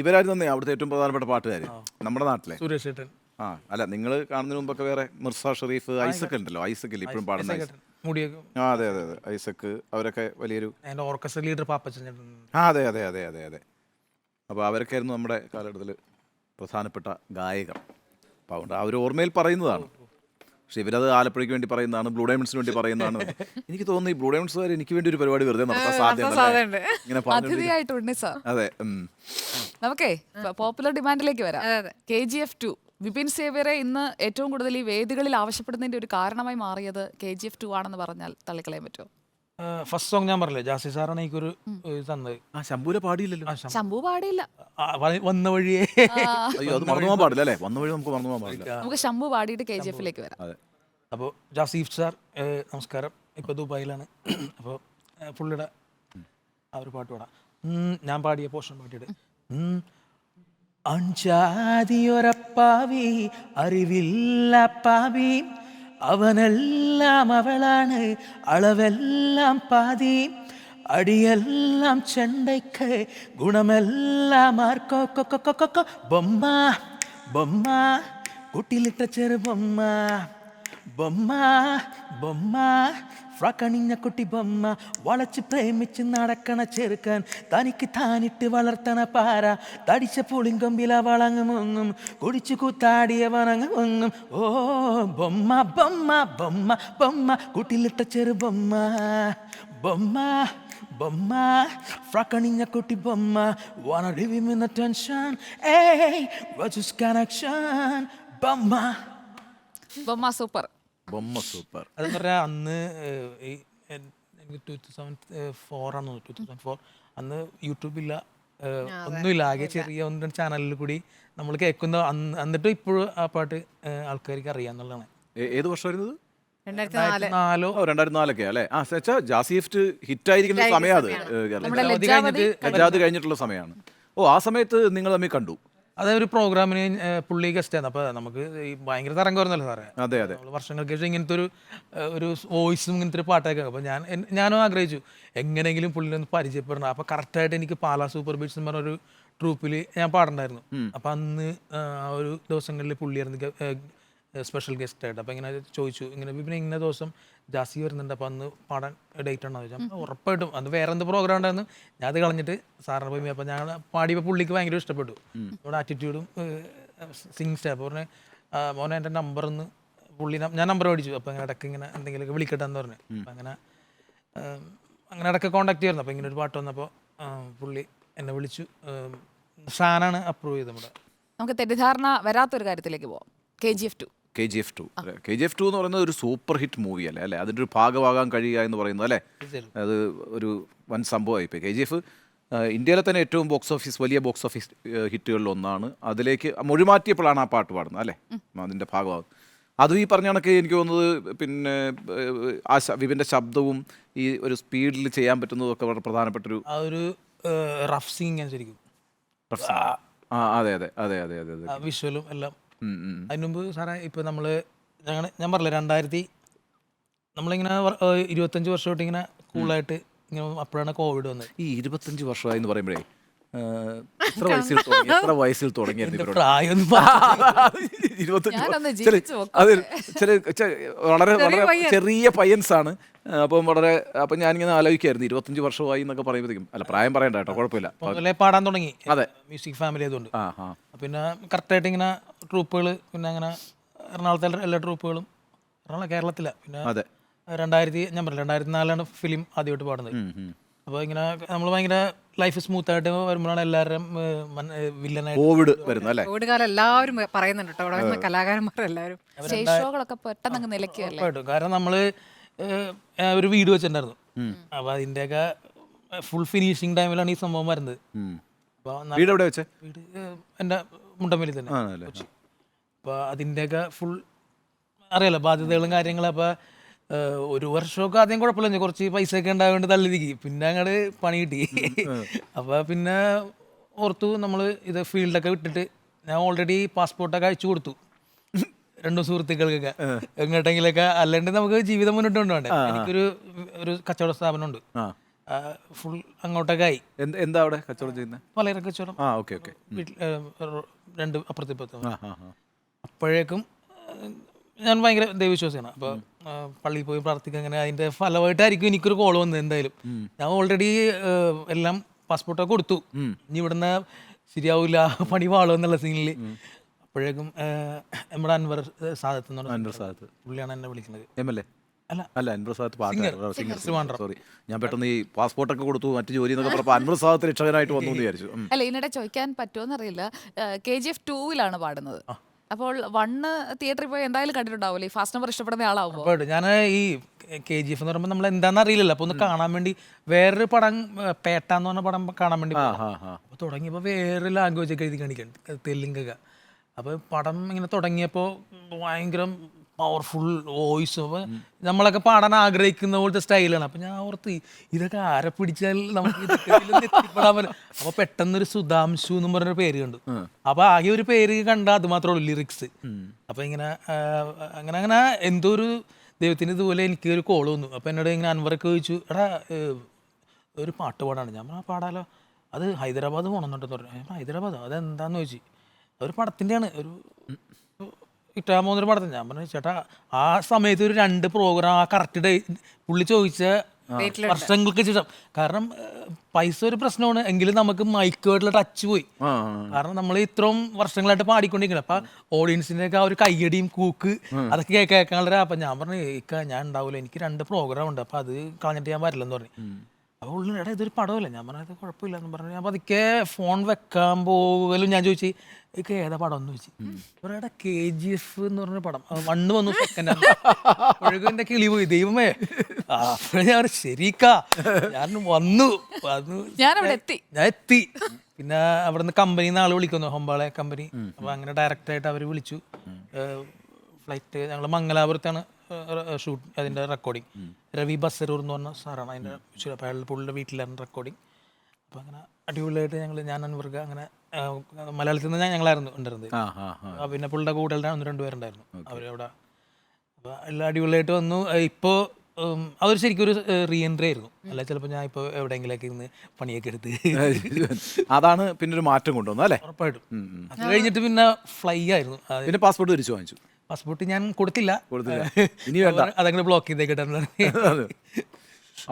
ഇവരായിരുന്നു തന്നെ അവിടുത്തെ ഏറ്റവും പ്രധാനപ്പെട്ട പാട്ടുകാർ നമ്മുടെ നാട്ടിലെ. സുരേഷ് ചേട്ടൻ. ആ അല്ല, നിങ്ങൾ കാണുന്നതിന് മുമ്പൊക്കെ വേറെ മിർസ ഷെറീഫ്, ഐസക് ഉണ്ടല്ലോ, ഐസക് ഇല്ല ഇപ്പോഴും പാടുന്ന. മുടിയൊക്കെ അതെ അതെ അതെ, ഐസക് അവരൊക്കെ വലിയൊരു ഓർക്കസ്ട്ര ലീഡർ പാപ്പച്ചൻ. അതെ അതെ അതെ അതെ അതെ. അപ്പോൾ അവരൊക്കെ ആയിരുന്നു നമ്മുടെ കാലഘട്ടത്തിൽ പ്രധാനപ്പെട്ട ഗായകർ. അപ്പോൾ അതുകൊണ്ട് ആ ഒരു ഓർമ്മയിൽ പറയുന്നതാണ്. പക്ഷെ ഇവരത് ആലപ്പുഴയ്ക്ക് വേണ്ടി പറയുന്നതാണ്, ബ്ലൂ ഡയമണ്ട്സിന് വേണ്ടി പറയുന്നതാണ്. എനിക്ക് തോന്നുന്നു ഈ ബ്ലൂ ഡയമണ്ട്സുകാർ എനിക്ക് വേണ്ടി ഒരു പരിപാടി വെറുതെ നടത്താൻ സാധ്യത ഇങ്ങനെ അതിഥിയായിട്ടുണ്ട് സാർ. അതെ. നമുക്കേ പോപ്പുലർ ഡിമാൻഡിലേക്ക് വരാം. KGF 2 വിപിൻ സേവ്യറെ ഇന്ന് ഏറ്റവും കൂടുതൽ ഈ വേദികളിൽ ആവശ്യപ്പെടുന്നതിന്റെ ഒരു കാരണമായി മാറിയത് KGF 2 ആണെന്ന് പറഞ്ഞാൽ തള്ളിക്കളയാൻ പറ്റുമോ? ഫസ്റ്റ് സോങ് ഞാൻ പറഞ്ഞില്ലേ, ജാസി സാറാണ് എനിക്കൊരു തന്നത്. ശംഭൂരെ പാടിയില്ലല്ലോ. ശംഭു പാടിയില്ല, വന്ന വഴിയേ. അയ്യോ, അത് മറന്നു പോകാൻ പാടില്ല അല്ലേ? വന്ന വഴി നമുക്ക് മറന്നു പോകാൻ പാടില്ല. നമുക്ക് ശംഭു പാടിയിട്ട് KGF-ലേക്ക് വരാം. അപ്പോൾ ജാസീഫ് സാർ നമസ്കാരം, ഇപ്പോൾ ദുബായിലാണ്. അപ്പോൾ പുള്ളിയുടെ ആ ഒരു പാട്ട് പാടാം. ഞാൻ പാടിയ പോർഷൻ പാട്ടിയിട്ട്. അഞ്ചാതിയൊരപ്പാവി അറിവില്ല പാവി, അവനെല്ലാം അവളാണ് അളവെല്ലാം പാതി, അടിയെല്ലാം ചെണ്ടയ്ക്ക് ഗുണമെല്ലാം ആർക്കോ കൊക്കൊക്കൊക്കൊ. ബൊമ്മ ബൊമ്മ കുട്ടിലിട്ട ചെറു ബൊമ്മ, ബൊമ്മ ബൊമ്മ ഫ്രക്കണിഞ്ഞ കുട്ടി ബൊമ്മ, വളച്ച് പ്രേമിച്ച് നടക്കണ ചെറുക്കൻ, തനിക്ക് താനിട്ട് വളർത്തണ പാര, തടിച്ച പുളിങ്കൊമ്പില വളങ്ങുമൊങ്ങും, കുടിച്ചു കൂത്താടിയ വണങ്ങുമൊങ്ങും. ഓ ബൊമ്മ ബൊമ്മ ബൊമ്മ ബൊമ്മ കുട്ടിലിട്ട ചെറു ബൊമ്മ, ബൊമ്മ ബൊമ്മ ഫ്രക്കണിഞ്ഞ കുട്ടി ബൊമ്മ, wanna live him in attention, hey what's his connection, ബൊമ്മ. ബൊമ്മ സൂപ്പർ, ബൊമ്മ സൂപ്പർ. അതെന്ന് പറഞ്ഞാൽ അന്ന് എനിക്ക് 2004 ആണെന്ന് തോന്നുന്നു, 2004 അന്ന് യൂട്യൂബില്ല, ഒന്നുമില്ല, ആകെ ചെറിയ 1-2 ചാനലിൽ കൂടി നമ്മൾ കേൾക്കുന്ന. എന്നിട്ട് ഇപ്പോഴും ആ പാട്ട് ആൾക്കാർക്ക് അറിയാന്നുള്ളതാണ്. ഏത് വർഷമായിരുന്നത്? 2004. 2004 അല്ലേ? ജാസിഫ് ഹിറ്റായിരിക്കുന്ന സമയം അത് ലജ്ജാവതി കഴിഞ്ഞിട്ടുള്ള സമയമാണ്. ആ സമയത്ത് നിങ്ങൾ തമ്മിൽ കണ്ടു. അതായത് ഒരു പ്രോഗ്രാമിന് പുള്ളി ഗസ്റ്റ് ആണ്. അപ്പോൾ നമുക്ക് ഈ ഭയങ്കര തരംഗമായിരുന്നല്ലോ സാറേ. അതെ അതെ. നമ്മൾ വർഷങ്ങൾക്ക് ശേഷം ഇങ്ങനത്തെ ഒരു വോയിസും ഇങ്ങനത്തെ ഒരു പാട്ടൊക്കെ. അപ്പോൾ ഞാനും ആഗ്രഹിച്ചു എങ്ങനെയെങ്കിലും പുള്ളിനെ ഒന്ന് പരിചയപ്പെടണം. അപ്പോൾ കറക്റ്റായിട്ട് എനിക്ക് പാലാ സൂപ്പർ ബീറ്റ്സ് എന്ന് പറഞ്ഞൊരു ട്രൂപ്പിൽ ഞാൻ പാടണ്ടായിരുന്നു. അപ്പോൾ അന്ന് ആ ഒരു ദിവസങ്ങളിൽ പുള്ളിയായിരുന്നു സ്പെഷ്യൽ ഗസ്റ്റ് ആയിട്ട്. അപ്പോൾ ഇങ്ങനെ ചോദിച്ചു, ഇങ്ങനെ വിപിൻ ഇന്ന ദിവസം ജാസി വരുന്നുണ്ട്, അപ്പോൾ അന്ന് പാടാൻ ഡേറ്റ് ഉണ്ടോ ചോദിച്ചാൽ ഉറപ്പായിട്ടും. അത് വേറെ എന്ത് പ്രോഗ്രാം ഉണ്ടായിരുന്നു, ഞാൻ അത് കളഞ്ഞിട്ട് സാറിന് പോയി. അപ്പോൾ ഞാൻ പാടിയപ്പോൾ പുള്ളിക്ക് ഭയങ്കര ഇഷ്ടപ്പെട്ടു നമ്മുടെ ആറ്റിറ്റ്യൂഡും സിംഗ് സ്റ്റെപ്പ്. പറഞ്ഞ് മോനെ എൻ്റെ നമ്പർ ഒന്ന് പുള്ളി, ഞാൻ നമ്പർ മേടിച്ചു. അപ്പോൾ അങ്ങനെ ഇടയ്ക്ക് ഇങ്ങനെ എന്തെങ്കിലുമൊക്കെ വിളിക്കട്ടെ എന്ന് പറഞ്ഞു. അപ്പം അങ്ങനെ ഇടയ്ക്ക് കോൺടാക്ട് ചെയ്യുന്നു. അപ്പോൾ ഇങ്ങനെ ഒരു പാട്ട് വന്നപ്പോൾ പുള്ളി എന്നെ വിളിച്ചു. ഷാനാണ് അപ്രൂവ് ചെയ്തത് നമ്മുടെ. നമുക്ക് തെറ്റിദ്ധാരണ വരാത്തൊരു കാര്യത്തിലേക്ക് പോവാം. KGF 2. KGF 2 KGF 2 എന്ന് പറയുന്നത് ഒരു സൂപ്പർ ഹിറ്റ് മൂവി അല്ലേ? അതിൻ്റെ ഒരു ഭാഗമാകാൻ കഴിയുക എന്ന് പറയുന്നത് അല്ലേ, അത് ഒരു വൻ സംഭവമായി. ഇപ്പോൾ KGF ഇന്ത്യയിലെ തന്നെ ഏറ്റവും വലിയ ബോക്സ് ഓഫീസ് ഹിറ്റുകളിൽ ഒന്നാണ്. അതിലേക്ക് മൊഴിമാറ്റിയപ്പോഴാണ് ആ പാട്ട് പാടുന്നത് അല്ലേ, അതിൻ്റെ ഭാഗമാകും. അതും ഈ പറഞ്ഞ കണക്ക് എനിക്ക് തോന്നുന്നത് പിന്നെ ആ വിപിൻ്റെ ശബ്ദവും ഈ ഒരു സ്പീഡിൽ ചെയ്യാൻ പറ്റുന്നതും ഒക്കെ വളരെ പ്രധാനപ്പെട്ടൊരു ആ ഒരു റഫ് സിംഗ് ശരിക്കും. ആ അതെ അതെ അതെ അതെ അതെ അതെ വിഷ്വലും എല്ലാം. അതിന് മുമ്പ് സാറേ ഇപ്പോൾ ഞാൻ പറഞ്ഞില്ലേ, നമ്മളിങ്ങനെ 25 വർഷമായിട്ട് ഇങ്ങനെ കൂളായിട്ട് ഇങ്ങനെ, അപ്പോഴാണ് കോവിഡ് വന്നത്. ഈ 25 വർഷമായി എന്ന് പറയുമ്പോഴേ എത്ര വയസ്സിൽ തുടങ്ങിയായിരുന്നു പ്രായം വളരെ വളരെ ചെറിയ പയ്യൻസാണ്. അപ്പം ഞാനിങ്ങനെ ആലോചിക്കായിരുന്നു 25 വർഷമായി എന്നൊക്കെ പറയുമ്പോഴത്തേക്കും, അല്ല പ്രായം പറയണ്ട കേട്ടോ, കുഴപ്പമില്ല, പാടാൻ തുടങ്ങി. അതെ, മ്യൂസിക് ഫാമിലി ആയതുകൊണ്ട്. പിന്നെ കറക്റ്റായിട്ട് ഇങ്ങനെ ട്രൂപ്പുകൾ, പിന്നെ അങ്ങനെ എറണാകുളത്തെ എല്ലാ ട്രൂപ്പുകളും, കേരളത്തിലാണ്. പിന്നെ 2004 ഫിലിം ആദ്യമായിട്ട് പാടുന്നത്. അപ്പോൾ ഇങ്ങനെ നമ്മൾ ഭയങ്കര ലൈഫ് സ്മൂത്തായിട്ട് വരുമ്പോഴാണ് എല്ലാവരും വില്ലനായിട്ട് കോവിഡ് വരുന്നത് അല്ലേ. കോവിഡ് കാലം എല്ലാവരും പറയുന്നുണ്ട് കേട്ടോ, അവിടെ വരുന്ന കലാകാരന്മാരെല്ലാവരും പെട്ടെന്ന് നിലയ്ക്കുമല്ലേ. കാരണം നമ്മൾ ഒരു വീട് വെച്ചിട്ടുണ്ടായിരുന്നു. അപ്പോൾ അതിൻ്റെയൊക്കെ ഫുൾ ഫിനിഷിങ് ടൈമിലാണ് ഈ സംഭവം വരുന്നത്. വീട് എവിടെ വെച്ചേ? വീട് എൻ്റെ മുണ്ടമ്പലി തന്നെ. അപ്പോൾ അതിൻ്റെയൊക്കെ ഫുൾ അറിയാലോ ബാധ്യതകളും കാര്യങ്ങളും. അപ്പോൾ ഒരു വർഷമൊക്കെ ആദ്യം കുഴപ്പമില്ല, കുറച്ച് പൈസ ഒക്കെ ഉണ്ടായതുകൊണ്ട് തള്ളിയിരിക്കി. പിന്നെ അങ്ങോട്ട് പണി കിട്ടി. അപ്പോൾ പിന്നെ ഓർത്തു നമ്മൾ ഇത് ഫീൽഡൊക്കെ വിട്ടിട്ട്, ഞാൻ ഓൾറെഡി പാസ്പോർട്ടൊക്കെ അയച്ചു കൊടുത്തു 2 സുഹൃത്തുക്കൾക്കൊക്കെ എങ്ങോട്ടെങ്കിലൊക്കെ. അല്ലാണ്ട് നമുക്ക് ജീവിതം മുന്നോട്ട് കൊണ്ടുപോകണ്ടേ. എനിക്കൊരു കച്ചവട സ്ഥാപനമുണ്ട്, ഫുൾ അങ്ങോട്ടൊക്കെ ആയി. എന്താ അവിടെ കച്ചവടം ചെയ്യുന്നത്? പലചര കച്ചവടം. വീട്ടിൽ 2 അപ്പുറത്തിപ്പുറത്തും. അപ്പോഴേക്കും ഞാൻ ഭയങ്കര ദൈവവിശ്വാസിയാണ്. അപ്പോൾ പള്ളിയിൽ പോയി പ്രാർത്ഥിക്കുക, അങ്ങനെ അതിൻ്റെ ഫലമായിട്ടായിരിക്കും എനിക്കൊരു കോൾ വന്നത്. എന്തായാലും ഞാൻ ഓൾറെഡി എല്ലാം പാസ്പോർട്ടൊക്കെ കൊടുത്തു. ഇനി ഇവിടുന്ന് ശരിയാവില്ല, പണി വാളോ എന്നുള്ള സീനിൽ. അപ്പോഴേക്കും നമ്മുടെ അൻവർ സാദത്ത് എന്ന് പറഞ്ഞ പുള്ളിയാണ് എന്നെ വിളിക്കുന്നത്. MLA അല്ല, അൻവർ സാദത്ത് സിംഗർ. സോറി, ഞാൻ പെട്ടെന്ന് ഈ പാസ്പോർട്ടൊക്കെ കൊടുത്തു മറ്റു ജോലി എന്നൊക്കെ പറഞ്ഞപ്പോൾ അൻവർ സാദത്ത് രക്ഷകനായിട്ട് വന്നു എന്ന് വിചാരിച്ചു. അല്ല, ഇതിനിടെ ചോദിക്കാൻ പറ്റുമോന്നറിയില്ല, KGF 2 പാടുന്നത്. അപ്പോൾ 1 തിയേറ്ററിൽ പോയി എന്തായാലും കണ്ടിട്ടുണ്ടാവില്ലേ, ഈ ഫാസ്റ്റ് നമ്പർ ഇഷ്ടപ്പെടുന്ന ആളാവുമ്പോൾ. ഞാൻ ഈ KGF എന്ന് പറയുമ്പോൾ നമ്മൾ എന്താണെന്ന് അറിയില്ലല്ലോ. അപ്പോൾ ഒന്ന് കാണാൻ വേണ്ടി വേറൊരു പടം, പേട്ട എന്ന് പറഞ്ഞ പടം കാണാൻ വേണ്ടി അപ്പോൾ തുടങ്ങിയപ്പോൾ വേറെ ലാംഗ്വേജ് ഒക്കെ എഴുതി കാണിക്കണം, തെലുങ്കൊക്കെ. അപ്പോൾ പടം ഇങ്ങനെ തുടങ്ങിയപ്പോൾ ഭയങ്കര പവർഫുൾ വോയിസ്. അപ്പോൾ നമ്മളൊക്കെ പാടാൻ ആഗ്രഹിക്കുന്ന പോലത്തെ സ്റ്റൈലാണ്. അപ്പോൾ ഞാൻ ഓർത്ത് ഇതൊക്കെ ആരെ പിടിച്ചാൽ നമുക്ക് എത്തിപ്പെടാൻ പറ്റും. അപ്പോൾ പെട്ടെന്നൊരു സുധാംശു എന്ന് പറഞ്ഞൊരു പേര് കണ്ടു. അപ്പോൾ ആകെ ഒരു പേര് കണ്ടാൽ അത് മാത്രമേ ഉള്ളൂ ലിറിക്സ്. അപ്പോൾ ഇങ്ങനെ അങ്ങനെ എന്തോ ഒരു ദൈവത്തിന് ഇതുപോലെ എനിക്ക് ഒരു കോൾ വന്നു. അപ്പോൾ എന്നോട് ഇങ്ങനെ അൻവറൊക്കെ ചോദിച്ചു, എടാ ഒരു പാട്ട് പാടാണ്. ഞാൻ പറഞ്ഞാൽ പാടാലോ, അത് ഹൈദരാബാദ് പോകണമെന്നുണ്ടെന്ന് പറഞ്ഞു. ഞാൻ ഹൈദരാബാദോ, അതെന്താന്ന് ചോദിച്ചു. ഒരു പടത്തിൻ്റെയാണ്, ഒരു ഇട്ടാൻ പോകുന്നൊരു പടത്തിന്. ഞാൻ പറഞ്ഞു ചേട്ടാ ആ സമയത്ത് ഒരു 2 പ്രോഗ്രാം ആ കറക്റ്റ് ഡേ പുള്ളി ചോദിച്ച വർഷങ്ങൾക്ക് ശേഷം. കാരണം പൈസ ഒരു പ്രശ്നമാണ്, എങ്കിലും നമുക്ക് മൈക്കുമായിട്ടുള്ള ടച്ച് പോയി. കാരണം നമ്മൾ ഇത്രയും വർഷങ്ങളായിട്ട് പാടിക്കൊണ്ടിരിക്കണം. അപ്പൊ ഓഡിയൻസിന്റെ ഒക്കെ ആ ഒരു കയ്യടിയും കൂക്ക് അതൊക്കെ കേൾക്കാനുള്ള. അപ്പൊ ഞാൻ പറഞ്ഞു ഞാൻ ഉണ്ടാവില്ല, എനിക്ക് 2 പ്രോഗ്രാം ഉണ്ട്, അപ്പൊ അത് കളഞ്ഞിട്ട് ഞാൻ വരില്ലെന്ന് പറഞ്ഞു. അപ്പോൾ ഉള്ളിൽ എടാ ഇതൊരു പടമല്ലേ. ഞാൻ പറഞ്ഞത് കുഴപ്പമില്ല എന്ന് പറഞ്ഞു. ഞാൻ പതുക്കെ ഫോൺ വെക്കാൻ പോകലും ഞാൻ ചോദിച്ചു ഇതൊക്കെ ഏതാ പടം എന്ന് ചോദിച്ചു. ഒരാടെ KGF എന്ന് പറഞ്ഞ പടം 1 വന്നു, 2 അപ്പോഴേക്കും എൻ്റെ കിളി പോയി. ദൈവമേ, അപ്പോഴേ ഞാൻ ശരിക്കാ ഞാൻ വന്നു, ഞാൻ എത്തി. പിന്നെ അവിടെ നിന്ന് കമ്പനിയിൽ നിന്ന് ആൾ വിളിക്കുന്നു, ഹൊമ്പാളെ കമ്പനി. അപ്പോൾ അങ്ങനെ ഡയറക്റ്റായിട്ട് അവർ വിളിച്ചു. ഫ്ലൈറ്റ് ഞങ്ങൾ മംഗലാപുരത്താണ് ഷൂട്ട്, അതിൻ്റെ റെക്കോർഡിങ്. രവി ബസരൂർ എന്ന് പറഞ്ഞ സാറാണ് അതിൻ്റെ. അപ്പോൾ അയാൾ പുള്ളിയുടെ വീട്ടിലാണ് റെക്കോർഡിങ്. അപ്പോൾ അങ്ങനെ അടിപൊളിയായിട്ട് ഞാൻ അൻവർഗ അങ്ങനെ മലയാളത്തിൽ നിന്ന് ഞങ്ങളായിരുന്നു ഉണ്ടായിരുന്നത്. പിന്നെ പുള്ളിയുടെ കൂടെ 1-2 പേരുണ്ടായിരുന്നു അവരവിടെ. അപ്പോൾ എല്ലാം അടിപൊളിയായിട്ട് വന്നു. ഇപ്പോൾ അതൊരു ശരിക്കും ഒരു റീ എൻട്രി ആയിരുന്നു. അല്ല ചിലപ്പോൾ ഞാൻ ഇപ്പോൾ എവിടെയെങ്കിലൊക്കെ ഇരുന്ന് പണിയൊക്കെ എടുത്ത് അതാണ് പിന്നെ ഒരു മാറ്റം കൊണ്ടുവന്നു അല്ലേ. ഉറപ്പായിട്ടും. അത് കഴിഞ്ഞിട്ട് പിന്നെ ഫ്ലൈ ആയിരുന്നു. പിന്നെ പാസ്പോർട്ട് തിരിച്ചു വാങ്ങിച്ചു. പാസ്പോർട്ട് ഞാൻ കൊടുത്തില്ല. ഇനി വേണ്ട. അതങ്ങനെ ബ്ലോക്ക് ചെയ്തേക്കിട്ടാണ്.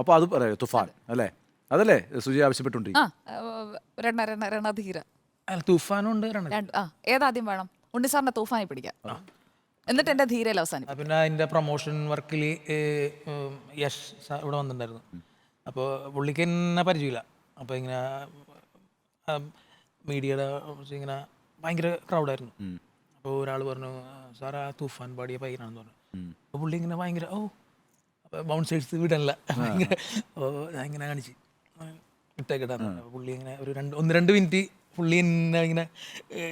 അപ്പോൾ അത് പറയാം, തുഫാൻ അല്ലേ, അതല്ലേ സുജി ആവശ്യപ്പെട്ടുകൊണ്ടിരിക്കും. രണധീര അല്ല, തൂഫാനുണ്ട്. ഏതാദ്യം വേണം? ഉണ്ണി സാറിന്റെ തൂഫാനെ പിടിക്കാം, എന്നിട്ട് എന്റെ ധീരയിൽ അവസാനിക്കും. പിന്നെ അതിൻ്റെ പ്രൊമോഷൻ വർക്കിൽ യശ് ഇവിടെ വന്നിട്ടുണ്ടായിരുന്നു. അപ്പോൾ പുള്ളിക്ക് എന്നെ പരിചയമില്ല. അപ്പോൾ ഇങ്ങനെ മീഡിയയുടെ ഇങ്ങനെ ഭയങ്കര ക്രൗഡായിരുന്നു. അപ്പോൾ ഒരാൾ പറഞ്ഞു, സാർ ആ തൂഫാൻ പാടിയ പയ്യനാണെന്ന് പറഞ്ഞു. അപ്പോൾ പുള്ളി ഇങ്ങനെ ഭയങ്കര ബൗൺസേഴ്സ് വിടല്ല ഭയങ്കര ഞാൻ ഇങ്ങനെ കാണിച്ച് ഇട്ടേക്കിട്ടാണ്. പുള്ളി ഇങ്ങനെ ഒരു 1-2 മിനിറ്റ് പുള്ളി എന്നെ ഇങ്ങനെ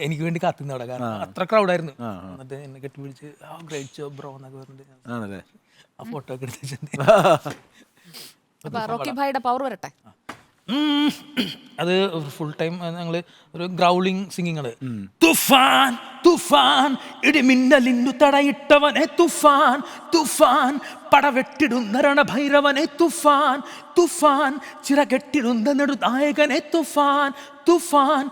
എനിക്ക് വേണ്ടി കാത്തുനിന്ന് അവിടെ, കാരണം അത്ര ക്രൗഡായിരുന്നു. എന്നിട്ട് എന്നെ കെട്ടിപ്പിടിച്ച് ഗ്രേറ്റ് ജോബ് ബ്രോ എന്നൊക്കെ പറഞ്ഞിട്ട് ആ ഫോട്ടോ ഒക്കെ എടുത്ത് അപ്പൊ റോക്കി ഭായിയുടെ പവർ വരട്ടെ. അത് ഫുൾ ടൈം ഞങ്ങൾ ഒരു ഗ്രൗളിങ് സിംഗിങ് ആണ്. തുഫാൻ തുഫാൻ ഇടിമിന്നലിന്നു തടയിട്ടവനെ തുഫാൻ തുഫാൻ പടവെട്ടിടുന്ന രണഭൈരവനെ തുഫാൻ തുഫാൻ ചിറകെട്ടിടുന്ന നെടുനായകനെ തുഫാൻ തുഫാൻ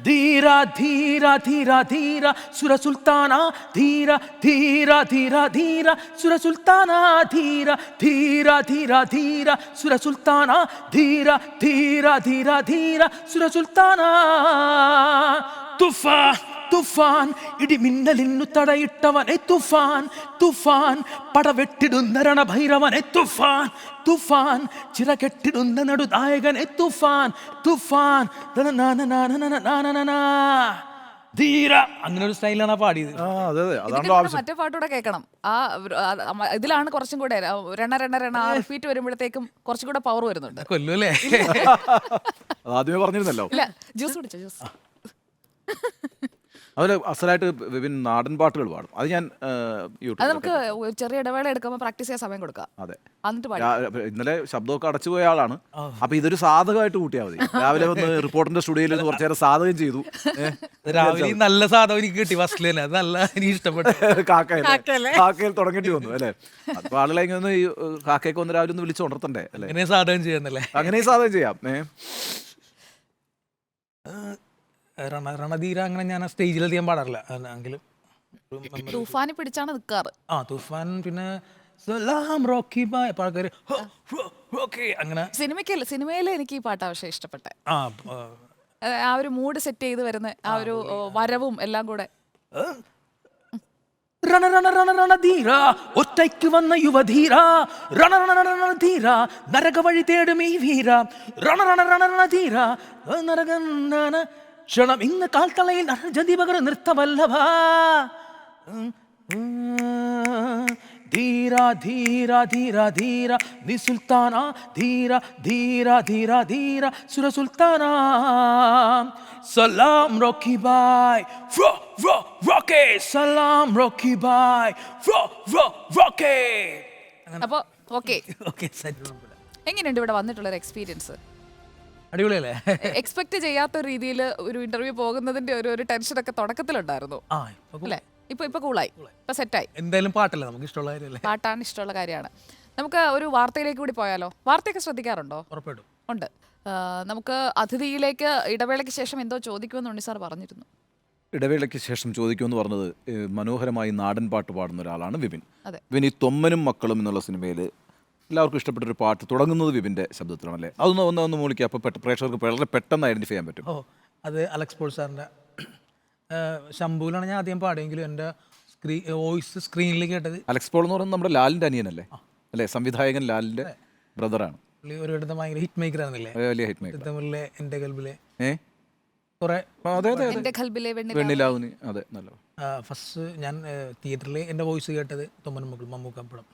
ധീര ധീര ധീര ധീര സുര സുൽത്താന ധീര ധീര ധീര ധീര സുര സുൽത്താന ധീര ധീര ധീര ധീര സുര സുൽത്താന ധീര ധീര ധീര ധീര സുര സുൽത്താന തുഫാൻ തുഫാൻ ഇടിമിന്നലിന്നു തടയിട്ടവനെ തുഫാൻ തുഫാൻ പടവെട്ടിടുന്ന രണഭൈരവനെ തുഫാൻ തുഫാൻ ചിറകെട്ടിടുന്ന നെടുനായകനെ തുഫാൻ തുഫാൻ ധീര, അങ്ങനെ ഒരു സ്റ്റൈലാണ് പാടിയത്. മറ്റേ പാട്ടൂടെ കേൾക്കണം. ഇതിലാണ് കുറച്ചും കൂടെ രണ റിപ്പീറ്റ് വരുമ്പോഴത്തേക്കും കുറച്ചും കൂടെ പവർ വരുന്നുണ്ട്. കൊല്ലൂല്ലേ? ആദ്യമേ പറഞ്ഞിരുന്നല്ലോ. ഇല്ല, ജ്യൂസ് കുടിച്ചോ, ജ്യൂസ്. അതുപോലെ അസലായിട്ട് വിപിൻ നാടൻ പാട്ടുകൾ പാടും. അത് ഞാൻ അത് നമുക്ക് ചെറിയ ഇടവേള എടുക്കുമ്പോൾ പ്രാക്ടീസ് ചെയ്യാൻ സമയം കൊടുക്കാം. അതെ, എന്നിട്ട് ഇന്നലെ ശബ്ദമൊക്കെ അടച്ചുപോയ ആളാണ്. അപ്പൊ ഇതൊരു സാധകമായിട്ട് കൂട്ടിയാൽ മതി. രാവിലെ വന്ന് റിപ്പോർട്ടറിന്റെ സ്റ്റുഡിയോയിൽ നിന്ന് കുറച്ചു നേരം സാധകം ചെയ്തു. രാവിലെ നല്ല സാധകം എനിക്ക് കിട്ടി ഫസ്റ്റിൽ തന്നെ. അത് നല്ല എനിക്ക് ഇഷ്ടപ്പെട്ടു. കാക്കയിൽ തുടങ്ങേണ്ടി വന്നു അല്ലേ? അപ്പൊ ആളുകളെ ഇങ്ങനെ ഈ കാക്കയൊക്കെ ഒന്ന് രാവിലെ ഒന്ന് വിളിച്ച് ഉണർത്തണ്ടേ അല്ലേ? അങ്ങനെ സാധകം ചെയ്യുന്നല്ലേ? അങ്ങനെയും സാധകം ചെയ്യാം. രണധീര അങ്ങനെ ഞാൻ സ്റ്റേജിലധികം പാടാറില്ല. എങ്കിലും തൂഫാനി പിടിച്ചാണ് നിൽക്കാറ്. തൂഫാൻ, പിന്നെ സലാം റോക്കി ബായ് പാൾക്കാര് അങ്ങനെ. സിനിമയിൽ എനിക്ക് ഈ പാട്ടാ പക്ഷേ ഇഷ്ടപ്പെട്ടെ. ആ ഒരു മൂഡ് സെറ്റ് ചെയ്ത് വരുന്ന ആ ഒരു വരവും എല്ലാം കൂടെ. രണധീര ഒറ്റയ്ക്ക് വന്ന യുവധീര രണധീര നരക വഴി തേടും ഈ വീര രണധീര നരക ക്ഷണം ഇന്ന് കാൽത്തളയിൽ ജതിപകർ നൃത്തവല്ലഭ ധീര ധീര ധീര ധീര നി സുൽത്താന ധീര ധീര ധീര ധീര സുര സുൽത്താന സലാം റോക്കി ബായ് റോക്കെ സലാം റോക്കി ബായ് റോക്കെ. അപ്പൊ ഓക്കെ, സെറ്റ്. എങ്ങനെയുണ്ട് ഇവിടെ വന്നിട്ടുള്ളൊരു എക്സ്പീരിയൻസ്? അടിപൊളിയല്ലേ? എക്സ്പെക്ട് ചെയ്യാത്ത രീതിയിൽ ഒരു ഇന്റർവ്യൂ പോകുന്നതിന്റെ ഒരു ടെൻഷനൊക്കെ തുടക്കത്തിലുണ്ടായിരുന്നു അല്ലേ? ഇപ്പൊ കൂളായി, ഇപ്പൊ സെറ്റായി. എന്തായാലും പാട്ടല്ലേ, നമുക്ക് ഇഷ്ടമുള്ള കാര്യമല്ലേ? പാട്ടാണ്, ഇഷ്ടമുള്ള കാര്യമാണ്. നമുക്ക് ഒരു വാർത്തയിലേക്ക് കൂടി പോയാലോ? വാർത്തയൊക്കെ ശ്രദ്ധിക്കാറുണ്ടോ? ഉറപ്പായിട്ടും ഉണ്ട്. നമുക്ക് അതിഥിയിലേക്ക് ഇടവേളയ്ക്ക് ശേഷം എന്തോ ചോദിക്കുമെന്ന് ഉണ്ണി സാർ പറഞ്ഞിരുന്നു. ഇടവേളയ്ക്ക് ശേഷം ചോദിക്കുമെന്ന് പറഞ്ഞത് മനോഹരമായി നാടൻ പാട്ട് പാടുന്ന ഒരാളാണ് വിപിൻ. അതെ, വിപിൻ ഈ തൊമ്മനും മക്കളും എന്നുള്ള സിനിമയിൽ എല്ലാവർക്കും ഇഷ്ടപ്പെട്ടൊരു പാട്ട് തുടങ്ങുന്നത് വിപിൻ്റെ ശബ്ദത്തിലാണല്ലേ? അതൊന്ന് ഒന്ന് മൂളിക്കുക. അപ്പോൾ പ്രേക്ഷകർക്ക് വളരെ പെട്ടെന്ന് ഐഡൻറ്റിഫൈ ചെയ്യാൻ പറ്റും. അത് അലക്സ് പോൾ സാറിൻ്റെ ശംഭുവിലാണ് ഞാൻ ആദ്യം പാടിയെങ്കിലും എൻ്റെ വോയിസ് സ്ക്രീനിൽ കേട്ടത്. അലക്സ് പോൾ എന്ന് പറയുന്നത് നമ്മുടെ ലാലിൻ്റെ അനിയനല്ലേ? അല്ലേ? സംവിധായകൻ ലാലിൻ്റെ ബ്രദറാണ്. പുള്ളി ഒരിടത്ത് ഭയങ്കര ഹിറ്റ് മേക്കർ ആണെന്നില്ലേ? വലിയ ഹിറ്റ് മേക്കർ. തമിഴിലെ എൻ്റെ കൽബിലെ കുറേ വെണ്ണിലാവുനി. അതെ, നല്ല. ഫസ്റ്റ് ഞാൻ തിയേറ്ററിൽ എൻ്റെ വോയിസ് കേട്ടത് തൊമ്മനും മക്കളും മമ്മൂക്കപ്പടം.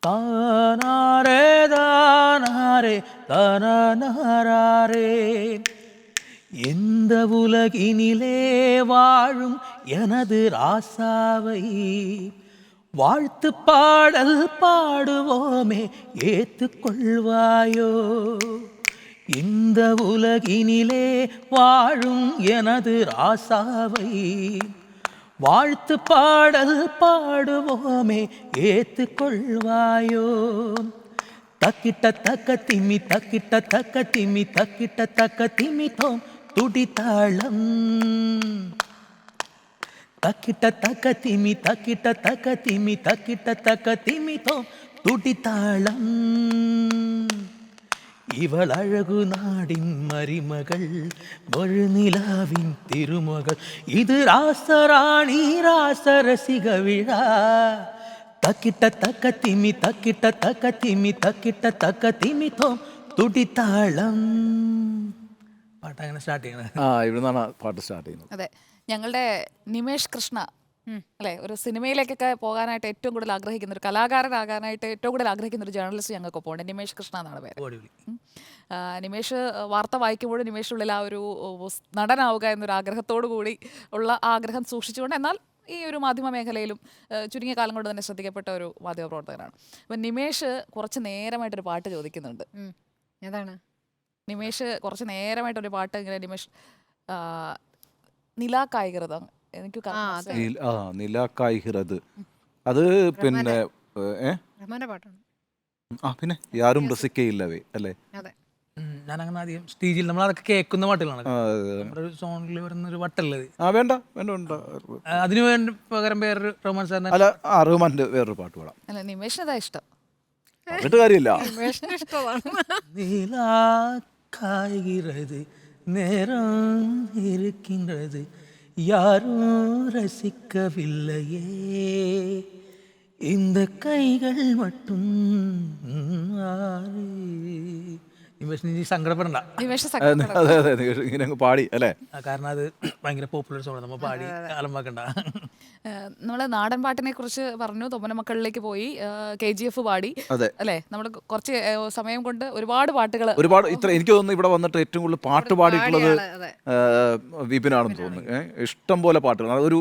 താനാരേ താനാരേ താനാരേ எந்த உலகினிலே வாழும் எனது ராசாவை வாழ்த்து பாடல் பாடுவோமே ஏத்துக்கொள்வாயோ இந்த உலகினிலே வாழும் எனது ராசாவை வாழ்த்து பாடல் பாடுவோமே ஏத்துக்கொள்வாயோ தக்கிட்ட தக்க திமி தக்கிட்ட தக்க திமி தக்கிட்ட தக்க திமி தோம் തുടിതാളം തക്കിട്ട തക്ക തിമി തക്കിട്ട തക്ക തിമി തക്കിട്ട തക്ക തിമി തോം തുടിതാളം ഇവൾ അഴകു നാടിൻ മരിമകൾ ഒരു നിലാവിൻ തിരുമകൾ ഇത് രാസറാണി രാസരസിക വിഴ തക്കിട്ട തക്ക തിമി തക്കിട്ട തക്ക തിമി തക്കിട്ട തക്ക തിമി തോം തുടിതാളം. പാട്ട് അങ്ങനെ സ്റ്റാർട്ട് ചെയ്യണത്. ഇവിടെ നിന്നാണ് പാട്ട് സ്റ്റാർട്ട് ചെയ്യുന്നത്. അതെ, ഞങ്ങളുടെ നിമേഷ് കൃഷ്ണ അല്ലെ, ഒരു സിനിമയിലേക്കൊക്കെ പോകാനായിട്ട് ഏറ്റവും കൂടുതൽ ആഗ്രഹിക്കുന്ന ഒരു കലാകാരനാകാനായിട്ട് ഏറ്റവും കൂടുതൽ ആഗ്രഹിക്കുന്ന ഒരു ജേർണലിസ്റ്റ് ഞങ്ങൾക്ക് പോകണ്ട, നിമേഷ് കൃഷ്ണ എന്നാണ് പേര്. നിമേഷ് വാർത്ത വായിക്കുമ്പോഴും നിമേഷുള്ളിൽ ആ ഒരു നടനാവുക എന്നൊരു ആഗ്രഹത്തോടു കൂടി ഉള്ള ആഗ്രഹം സൂക്ഷിച്ചുകൊണ്ട്, എന്നാൽ ഈ ഒരു മാധ്യമ മേഖലയിലും ചുരുങ്ങിയ കാലം കൊണ്ട് തന്നെ ശ്രദ്ധിക്കപ്പെട്ട ഒരു മാധ്യമ പ്രവർത്തകനാണ്. അപ്പം നിമേഷ് കുറച്ച് നേരമായിട്ടൊരു പാട്ട് ചോദിക്കുന്നുണ്ട്. ഏതാണ്? നിമേഷ് കുറച്ച് നേരമായിട്ടൊരു പാട്ട് ഇങ്ങനെ നിമേഷ് നിലാകായികൃതം എനിക്ക് നിലാകായിഹ്റത് അത് പിന്നെ റഹ്മാന്റെ പാട്ടാണ്. പിന്നെ യാരും രസിക്കയില്ലവേ അല്ലേ? അതെ. ഞാനങ്ങനെ ആദ്യം സ്റ്റേജിൽ നമ്മൾ അതൊക്കെ കേൾക്കുന്ന പാട്ടുകളാണ്. നമ്മുടെ ഒരു സോങ്ങിൽ വരുന്ന ഒരു പാട്ടല്ലത്. വേണ്ട വേണ്ട വേണ്ട, അതിന് വേണ്ടി പകരം വേറൊരു റഹ്മാൻ സാറിന് അല്ല, റഹ്മാന്റെ വേറൊരു പാട്ട് പാടാം. അല്ല, നിമേഷിന് ഇതാ ഇഷ്ടം. എന്നിട്ട് കാര്യമില്ല. நிலாக்காய்கிறது நேரம் இருக்கின்றது யாரும் ரசிக்கவில்லையே இந்த கைகள் மட்டும் സങ്കടപ്പെടണ്ട. അതെ അതെ, ഇങ്ങനെ അങ്ങ് പാടി അല്ലേ? കാരണം അത് ഭയങ്കര പോപ്പുലർ സോങ്, നമ്മൾ പാടി അലമ്പാക്കണ്ട. നമ്മൾ നാടൻ പാട്ടിനെ കുറിച്ച് പറഞ്ഞു, തൊമ്മന മക്കളിലേക്ക് പോയി, KGF പാടി അല്ലേ? നമ്മൾ കുറച്ച് സമയം കൊണ്ട് ഒരുപാട് പാട്ടുകൾ, ഒരുപാട് എനിക്ക് തോന്നുന്നു ഇവിടെ വന്നിട്ട് ഏറ്റവും കൂടുതൽ പാട്ട് പാടിയിട്ടുള്ളത് വിപിനാണെന്ന് തോന്നുന്നു. ഇഷ്ടം പോലെ പാട്ടുകൾ, അതൊരു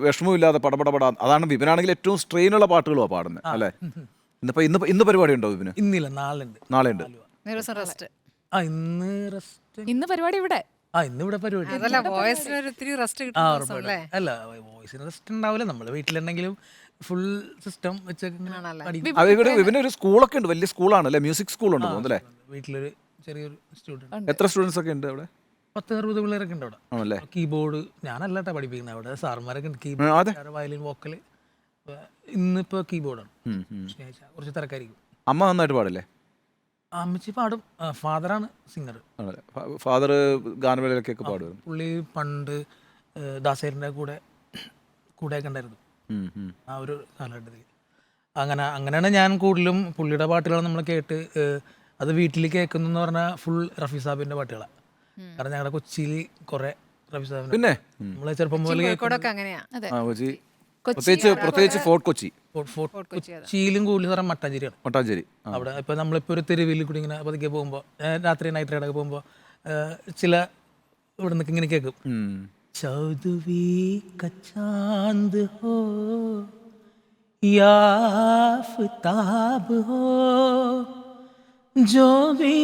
വിഷമമില്ലാതെ പടപടപടാ. അതാണ് വിപിനാണെങ്കിൽ ഏറ്റവും സ്ട്രെയിനുള്ള പാട്ടുകളുമാണ് പാടുന്നത് അല്ലേ? ഇന്ന് പരിപാടി ഉണ്ടോ വിപിന്? ഇന്നില്ല, നാളെ ഉണ്ട്. നാളെ ഉണ്ട്. ഇന്ന് പരിപാടി ഇവിടെ. ഇന്ന് ഇവിടെ പരിപാടി. അല്ല, വോയിസിന് റെസ്റ്റ് ഉണ്ടാവില്ല. നമ്മള് വീട്ടിലുണ്ടെങ്കിലും ഫുൾ സിസ്റ്റം വെച്ചൊക്കെ ഇവന് ഒരു സ്കൂളൊക്കെ ഉണ്ട്, വലിയ സ്കൂളാണ് അല്ലേ? മ്യൂസിക് സ്കൂൾ ഉണ്ട് തോന്നുന്നു അല്ലേ? വീട്ടിലൊരു ചെറിയൊരു സ്റ്റുഡന്റ്. എത്ര സ്റ്റുഡൻസ് ഒക്കെ ഉണ്ട് അവിടെ? 10-60 പിള്ളേരൊക്കെ ഉണ്ട് അവിടെ. കീബോർഡ് ഞാനല്ലാട്ടാ പഠിപ്പിക്കുന്നത്, അവിടെ സാർമാരൊക്കെ ഉണ്ട്. Keyboard, violin, vocal. ഇന്നിപ്പോ കീബോർഡാണ്. കുറച്ച് തിരക്കായിരിക്കും. അമ്മ നന്നായിട്ട് പാടില്ലേ? അമ്മച്ചി പാടും. ഫാദറാണ് സിംഗർ. ഫാദർ ഗാനമേളയിലൊക്കെ പാടും. പുള്ളി പണ്ട് ദാസേരിൻ്റെ കൂടെയൊക്കെ ഉണ്ടായിരുന്നു ആ ഒരു കാലഘട്ടത്തിൽ. അങ്ങനെയാണ് ഞാൻ കൂടുതലും പുള്ളിയുടെ പാട്ടുകൾ നമ്മൾ കേട്ട് അത് വീട്ടിൽ കേൾക്കുന്നു പറഞ്ഞാൽ ഫുൾ റഫി സാബിൻ്റെ പാട്ടുകളാണ്. കാരണം ഞങ്ങളുടെ കൊച്ചിയിൽ കുറെ റഫി സാബിൻ്റെ, പിന്നെ നമ്മളെ ചെറുപ്പം പോലെ പ്രത്യേകിച്ച് ഫോർട്ട് കൊച്ചി, കൊച്ചിയിലും കൂടുതൽ മട്ടാഞ്ചേരി. അവിടെ ഇപ്പൊ നമ്മളിപ്പോ ഒരു തെരുവിൽ കൂടി ഇങ്ങനെ പതുക്കെ പോകുമ്പോ, രാത്രി നൈറ്റ് റൈഡൊക്കെ പോകുമ്പോ ചില ഇവിടെ നിന്നൊക്കെ ഇങ്ങനെ കേൾക്കും. ചൗദവി കച്ചാന്ത് ഹോ യാഫ്താബ് ഹോ ജോ ഭി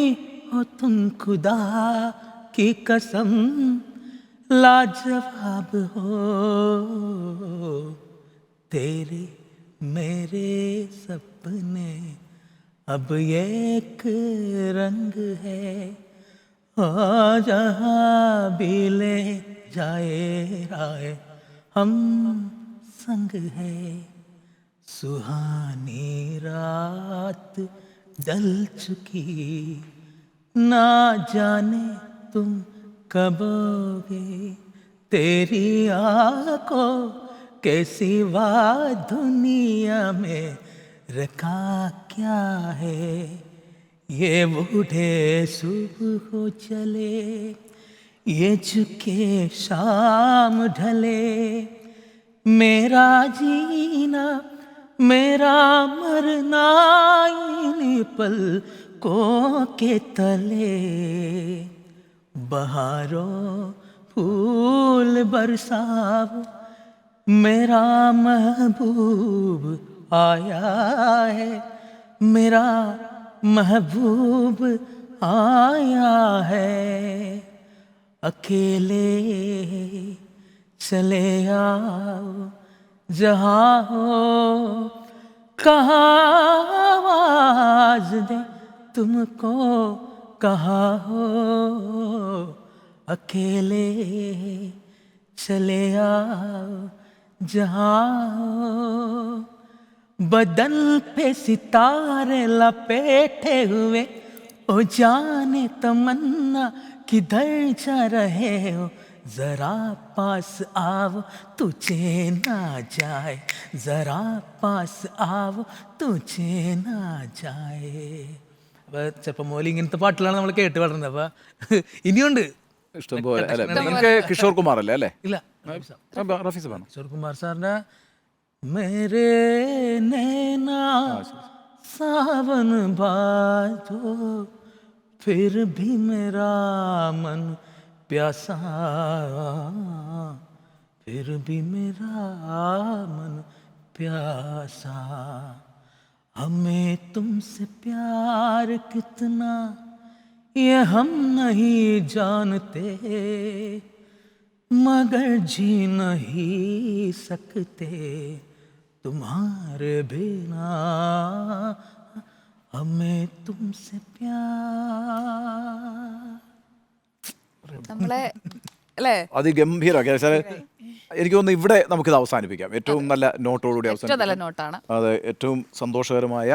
ഹോ തും ഖുദാ की कसम लाजवाब हो तेरे मेरे सपने अब एक रंग है जहाँ भी ले जाए राय हम संग है सुहानी रात ढल चुकी ना जाने तुम कब आओगे तेरी आंखों के सिवा दुनिया में रखा क्या है ये बूढ़े सुबह हो चले ये झुके शाम ढले मेरा जीना मेरा मरना इन पलकों के तले बहारों फूल बरसाओ मेरा महबूब आया है मेरा महबूब आया है अकेले चले आओ जहाँ हो कहाँ आवाज दे तुमको कहाँ हो अकेले चले आओ जाओ, बदन पे सितारे लपेटे हुए, ओ जाने तमन्ना किधर जा रहे हो, जरा पास आओ तुझे ना जाए, जरा पास आओ तुझे ना जाए. അപ്പോൾ ചെറുപ്പം മുതൽ ഇങ്ങനത്തെ പാട്ടുകളാണ് നമ്മൾ കേട്ട് വളർന്നത്. അപ്പോൾ ഇനിയുണ്ട് ഇഷ്ടം പോലെ അല്ലേ? നിങ്ങൾക്ക് കിഷോർ കുമാർ അല്ലേ അല്ലേ? ഇല്ല, റഫീ സാബാണ്. കിഷോർ കുമാർ സാറിൻ്റെ मेरे नैना सावन बादो, फिर भी मेरा मन प्यासा, फिर भी मेरा मन प्यासा, हमें तुमसे प्यार कितना ये हम नहीं जानते, मगर जी नहीं सकते तुम्हारे बिना, हमें तुमसे प्यार. നമ്മളെ അല്ലേ അതിഗംഭീരമൊക്കെ വെച്ചാൽ എനിക്ക് തോന്നുന്നു ഇവിടെ നമുക്കിത് അവസാനിപ്പിക്കാം. ഏറ്റവും നല്ല നോട്ടോടുകൂടി ഏറ്റവും നല്ല അവസാനിപ്പിക്കാം. നോട്ടാണ്. അതെ, ഏറ്റവും സന്തോഷകരമായ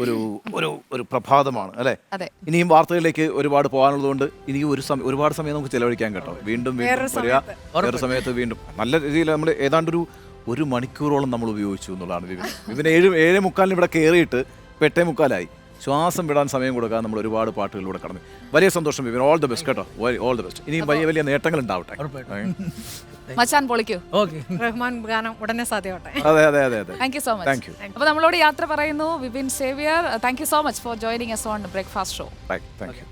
ഒരു ഒരു ഒരു പ്രഭാതമാണ് അല്ലേ? അതെ. ഇനിയും വാർത്തകളിലേക്ക് ഒരുപാട് പോകാനുള്ളതുകൊണ്ട് ഇനിയും ഒരുപാട് സമയം നമുക്ക് ചെലവഴിക്കാൻ കേട്ടോ. വീണ്ടും വരിക വേറൊരു സമയത്ത് വീണ്ടും നല്ല രീതിയിൽ നമ്മൾ ഏതാണ്ടൊരു 1 മണിക്കൂറോളം നമ്മൾ ഉപയോഗിച്ചു എന്നുള്ളതാണ് വിപിൻ. വിപിൻ 7:45 ഇവിടെ കയറിയിട്ട് ഇപ്പോൾ 8:45 ശ്വാസം വിടാൻ സമയം കൊടുക്കാൻ നമ്മൾ ഒരുപാട് പാട്ടുകളിലൂടെ കടന്നു. വലിയ സന്തോഷം വിപിൻ. ഓൾ ദി ബെസ്റ്റ് കേട്ടോ. All the best. ഇനിയും വലിയ വലിയ നേട്ടങ്ങൾ ഉണ്ടാവട്ടെ. മച്ചാൻ പൊളിക്കൂ. ഓക്കെ, റഹ്മാൻ ഗാനം ഉടനെ സാധ്യമാവട്ടെ. അതെ അതെ അതെ അതെ. Thank you so much. Thank you. അപ്പോൾ നമ്മളോട് യാത്ര പറയുന്നു Vipin Xavier. Thank you so much for joining us on breakfast show. Thank you.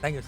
Thank you.